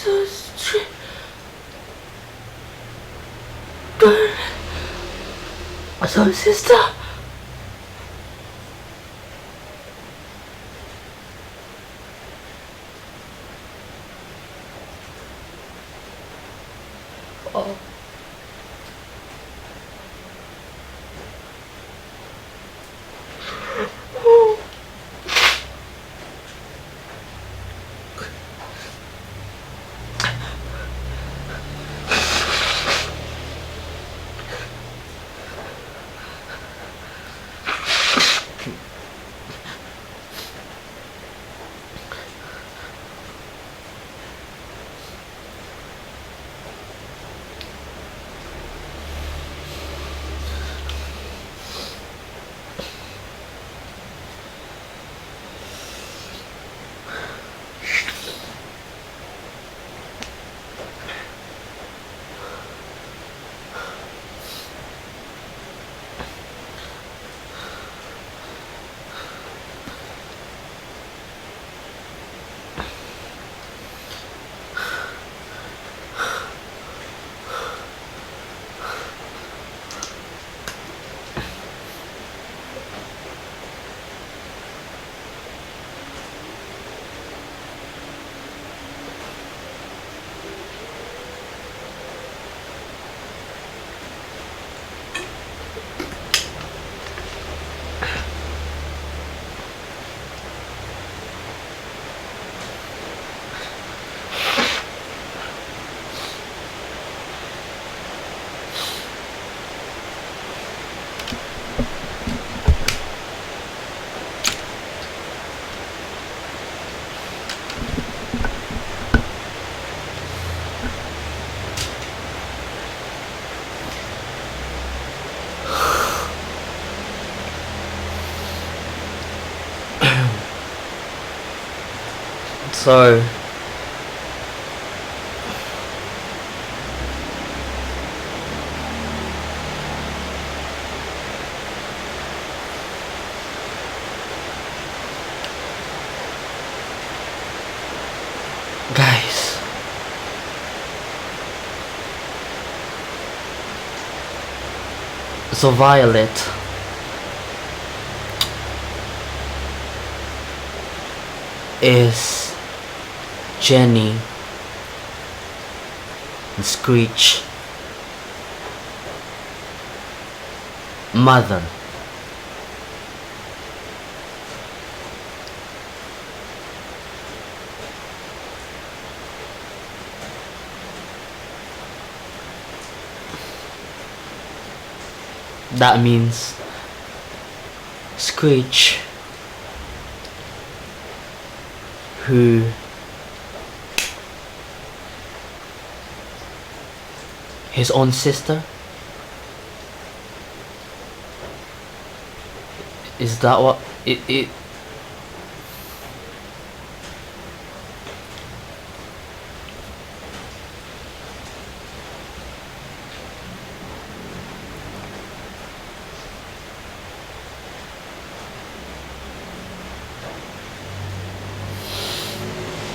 So sister. Oh. So guys, so Violet is Jenny and Screech mother. That means Screech, who his own sister, is that what it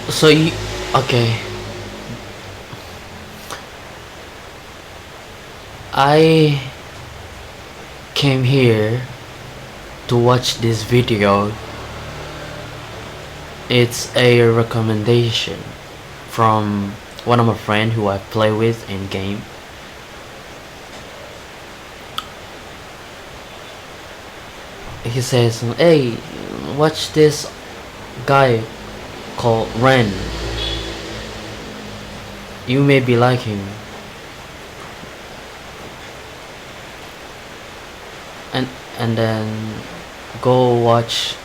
so you okay, I came here to watch this video. It's a recommendation from one of my friends who I play with in game. He says, hey, watch this guy called REN. You may be like him. And then go watch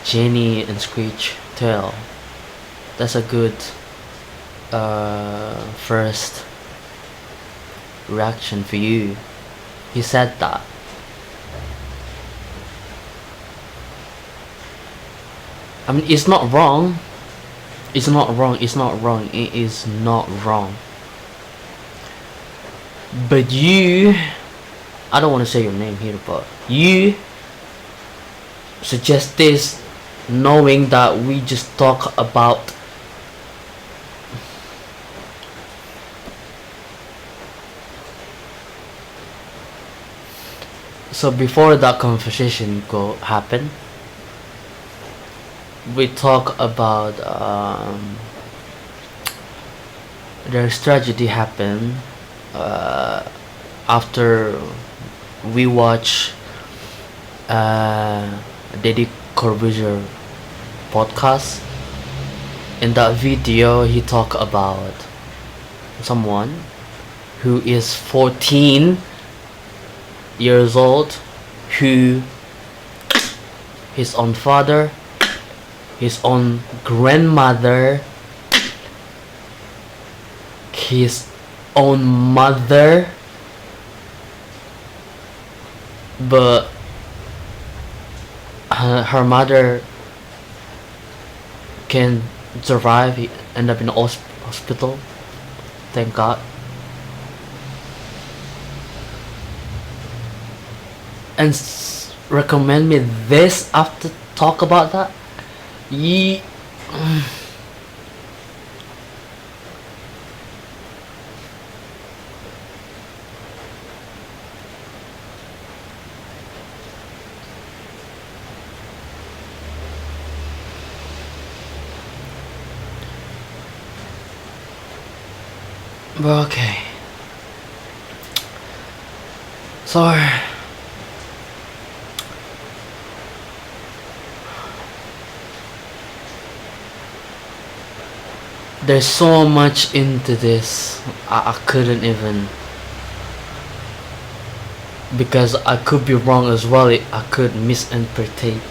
Jenny and Screech tale. That's a good first reaction for you. He said that. I mean, it's not wrong. It's not wrong. It's not wrong. It is not wrong. But you, I don't want to say your name here, but you suggest this knowing that we just talk about so before that conversation go happen, we talk about there's tragedy happen after we watch Deddy Corbuzier podcast. In that video, he talk about someone who is 14 years old, who his own father, his own grandmother, his own mother, but her mother can survive. He end up in the hospital, thank God. And recommend me this after talk about that. But okay, so there's so much into this. I couldn't even, because I could be wrong as well. I could misinterpret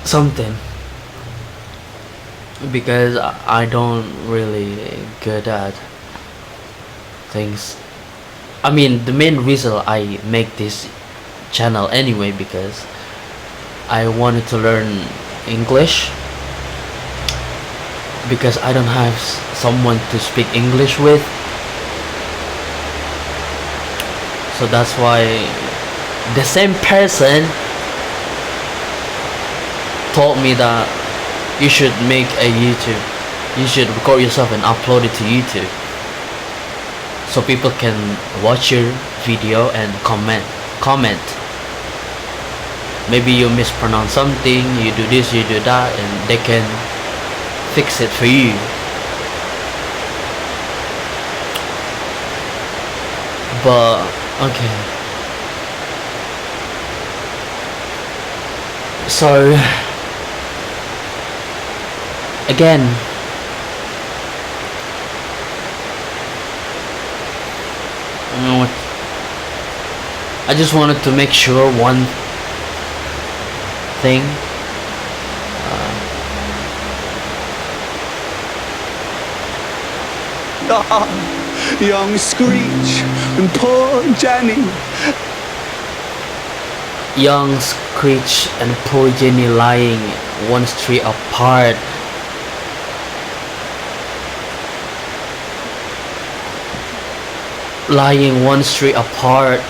something, because I don't really good at things. I mean, the main reason I make this channel anyway, because I wanted to learn English, because I don't have someone to speak English with. So that's why the same person told me that you should make a YouTube. You should record yourself and upload it to YouTube, so people can watch your video and comment. Maybe you mispronounce something, you do this, you do that, and they can fix it for you. But okay, so again, you know what, I just wanted to make sure one thing. Young Screech and poor Jenny. Young Screech and poor Jenny lying one street apart. Lying one street apart.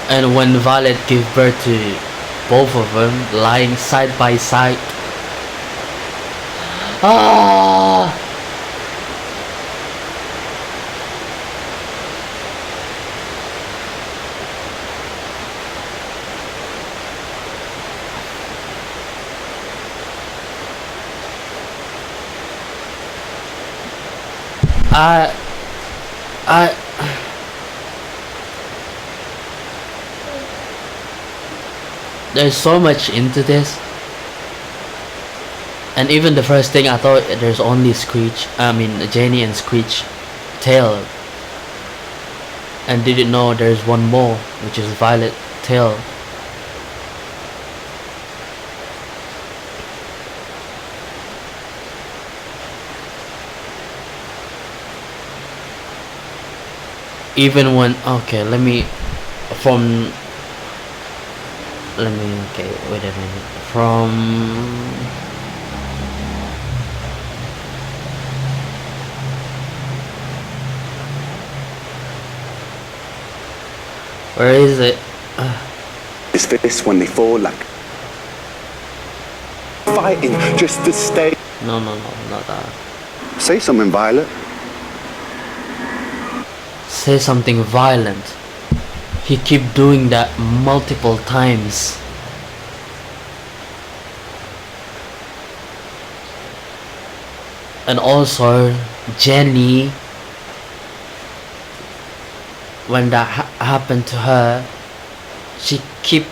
And when Violet gave birth to both of them, lying side by side. There's so much into this, and even the first thing I thought there's only Jenny and Screech tail, and didn't know there's one more, which is Violet tail. Even when, okay, okay, wait a minute. Where is it? His fist when they fall like fighting just to stay. No, not that. Say something, Violet. Say something violent. He keep doing that multiple times. And also Jenny, when that happened to her, she keep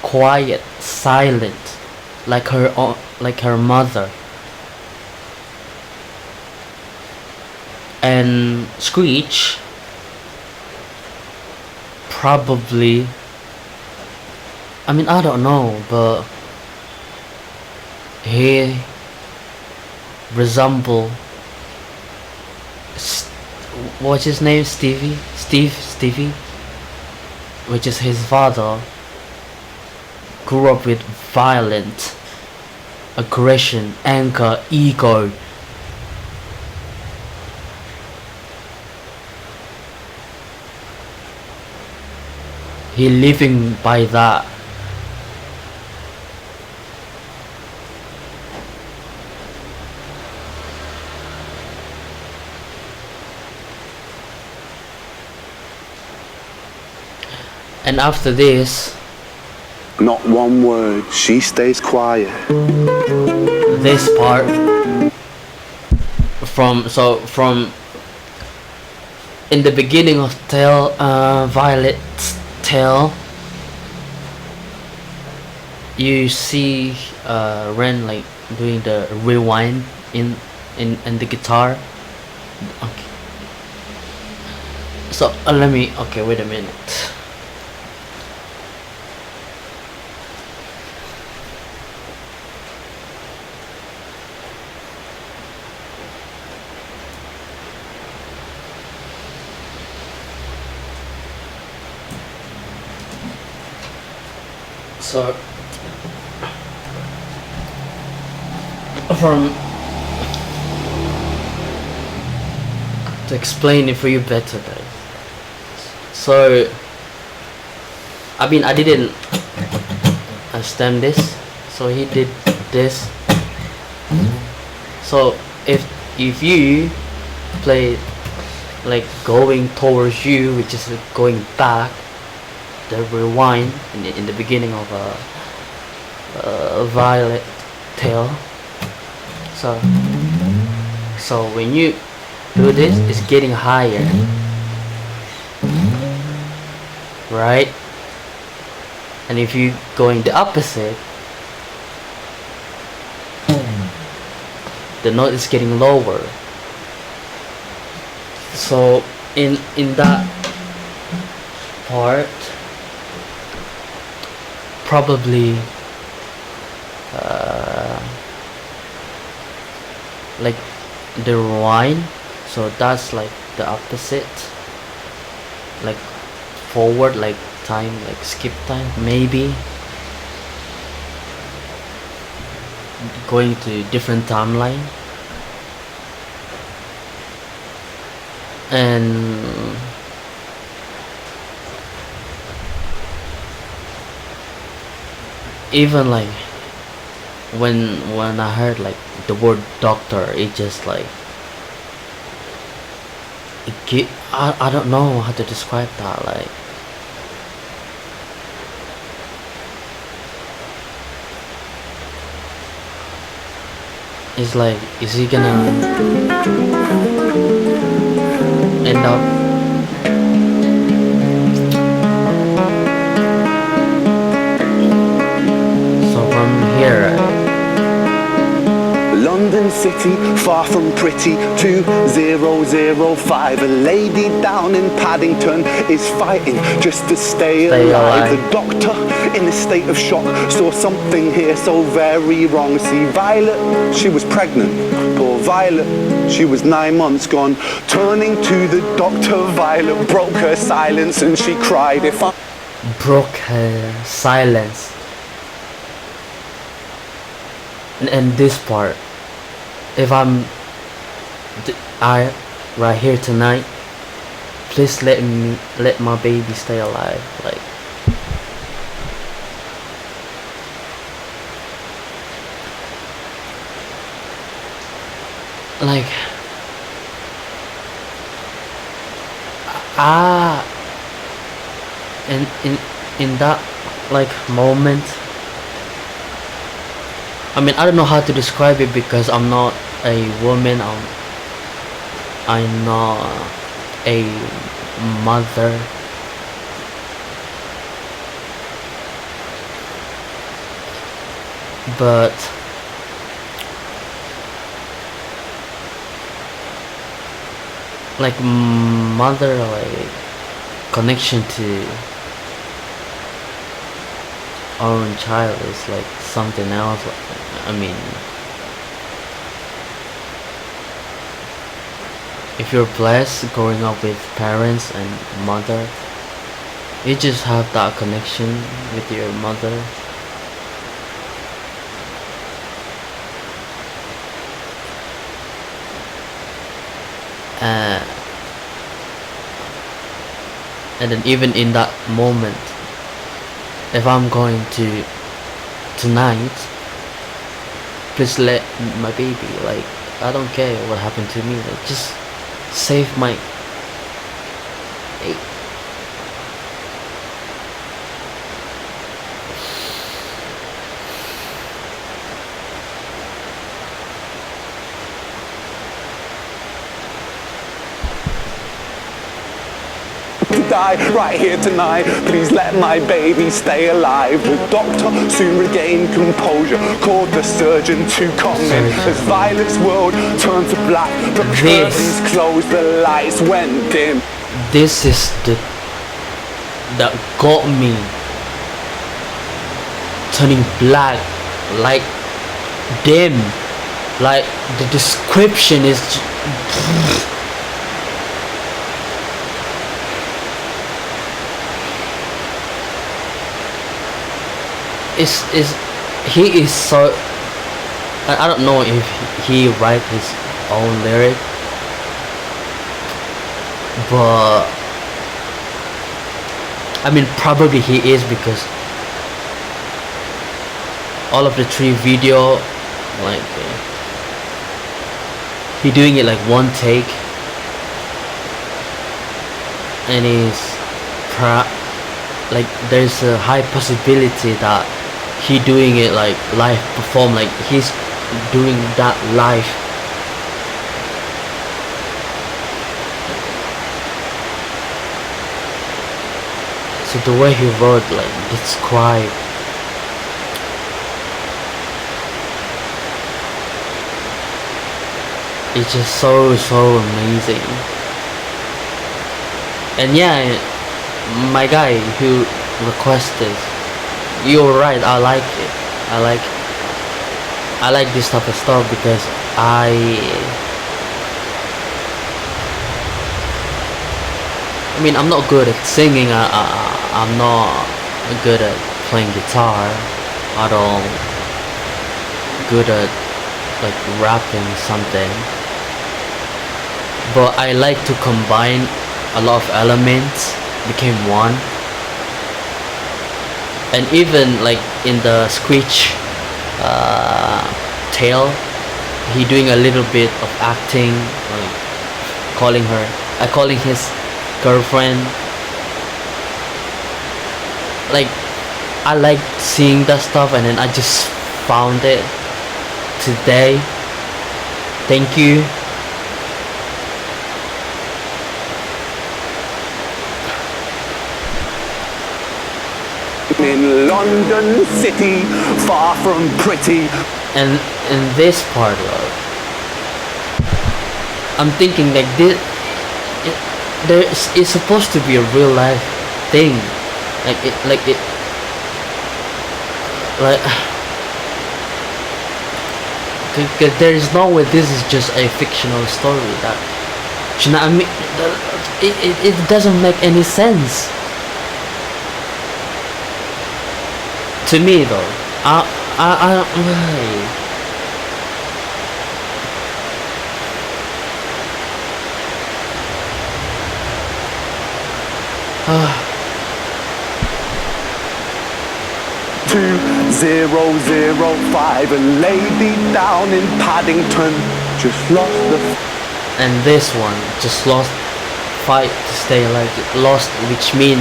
quiet, silent, like her mother. And Screech probably, I mean, I don't know, but he resemble what's his name, Stevie, which is his father, grew up with violent aggression, anger, ego. He living by that. And after this, not one word, she stays quiet. This part from in the beginning of Violet's tale, you see Ren like doing the rewind in the guitar. Okay. So wait a minute. So to explain it for you better, guys. So I mean, I didn't understand this, so he did this. So if you play like going towards you, which is going back, the rewind in the beginning of a Violet tale. So when you do this, it's getting higher, right? And if you going the opposite, the note is getting lower. So in that part, probably like the rewind, so that's like the opposite, like forward, like time, like skip time, maybe going to different timeline. And even like when I heard like the word doctor, it just like I don't know how to describe that. Like it's like, is he gonna end up here? London City, far from pretty, 2005. A lady down in Paddington is fighting just to stay alive. The doctor, in a state of shock, saw something here so very wrong. See, Violet, she was pregnant. Poor Violet, she was 9 months gone. Turning to the doctor, Violet broke her silence and she cried, if I broke her silence. And this part, if I right here tonight, please let my baby stay alive. Like and in that like moment, I mean, I don't know how to describe it because I'm not a woman. I'm not a mother. But like mother, like connection to our own child is like something else. I mean, if you're blessed growing up with parents and mother, you just have that connection with your mother. And then even in that moment, if I'm going to tonight, please let my baby, like, I don't care what happened to me, like, just save my die right here tonight. Please let my baby stay alive. The doctor soon regained composure, called the surgeon to come in. As Violet's world turned to black, the curtains closed, the lights went dim. This is that got me turning black, like dim, like the description is he is so, I don't know if he write his own lyric, but I mean probably he is, because all of the 3 video, like he doing it like one take, and he's like there's a high possibility that he doing it like live perform, like he's doing that live. So the way he wrote, like describe, it's just so amazing. And yeah, my guy who requested, you're right, I like it. I like this type of stuff because I mean, I'm not good at singing. I'm not good at playing guitar at all. Good at like rapping something. But I like to combine a lot of elements, became one. And even like in the Screech tale, he doing a little bit of acting, like calling his girlfriend. Like I like seeing that stuff, and then I just found it today. Thank you. In London City, far from pretty. And in this part, I'm thinking like this, it's supposed to be a real life thing, like there is no way this is just a fictional story. That, you know, I mean, it doesn't make any sense to me though. ...2005, a lady down in Paddington just lost the... And this one just lost, fight to stay alive, lost, which mean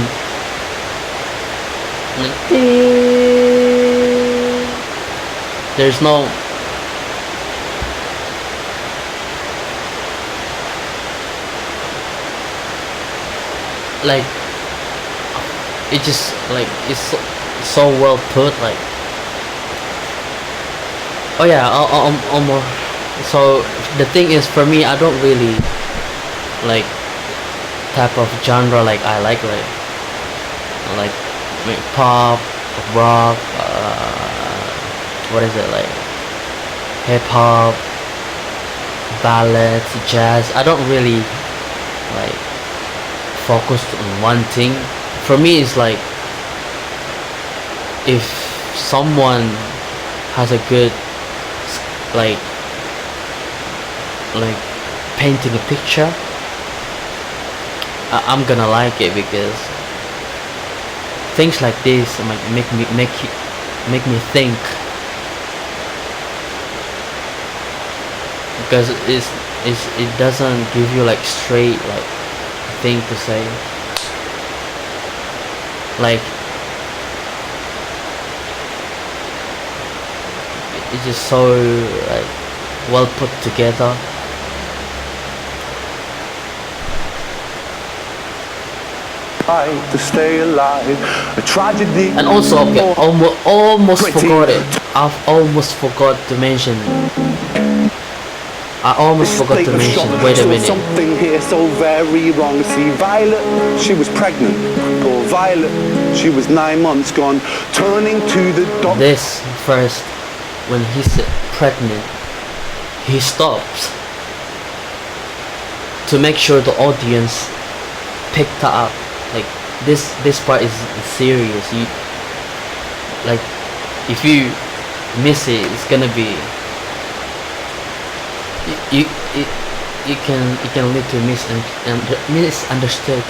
there's no like, it just like, it's so well put, like, oh yeah, almost. So the thing is, for me, I don't really like type of genre like I like pop, rock, what is it, like hip hop, ballads, jazz. I don't really like focus on one thing. For me, it's like, if someone has a good like painting a picture, I'm gonna like it, because things like this might make me think, because it doesn't give you like straight like thing to say, like it's just so like well put together. To stay alive, a tragedy. And also, okay, almost forgot it. I've almost forgot to mention. I almost forgot to mention. Wait a minute. Something here so very wrong. See, Violet, she was pregnant. Poor Violet, she was 9 months gone. Turning to the doctor. This first, when he's pregnant, he stops to make sure the audience picked her up. Like, this part is serious. You like, if you miss it, it's gonna be you can lead to misunderstood.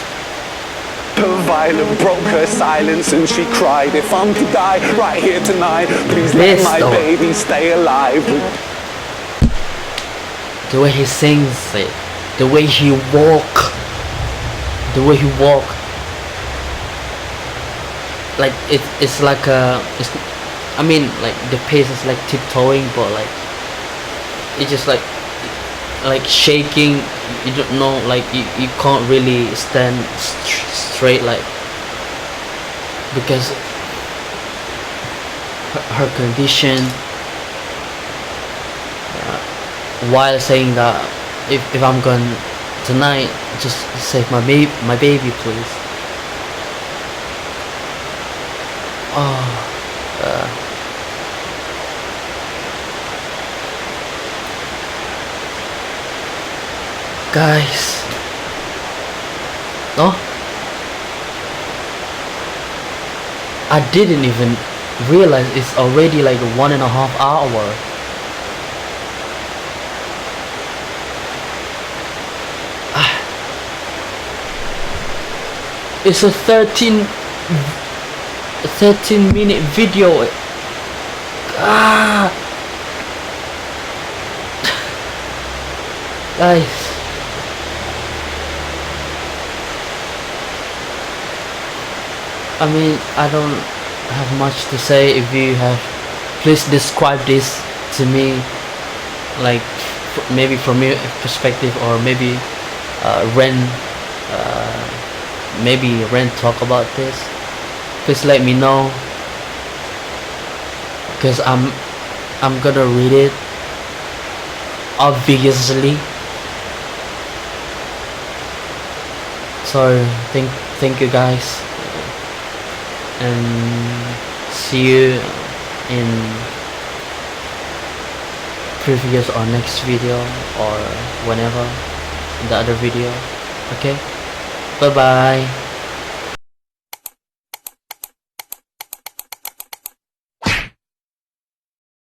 Violet broke her silence and she cried, if I'm to die right here tonight, please let my baby stay alive. The way he sings it, the way he walk, like it's like I mean, like the pace is like tiptoeing, but like it's just like shaking. You don't know, like you can't really stand straight, like, because her condition, while saying that if I'm gone tonight, just save my baby please. Guys, no, I didn't even realize it's already like 1.5 hours. It's a 13-minute video. Guys, I mean, I don't have much to say. If you have, please describe this to me, like maybe from your perspective, or maybe REN, maybe REN talk about this. Please let me know, because I'm gonna read it, obviously. So thank you guys, and see you in previous or next video, or whenever, the other video. Okay, bye bye.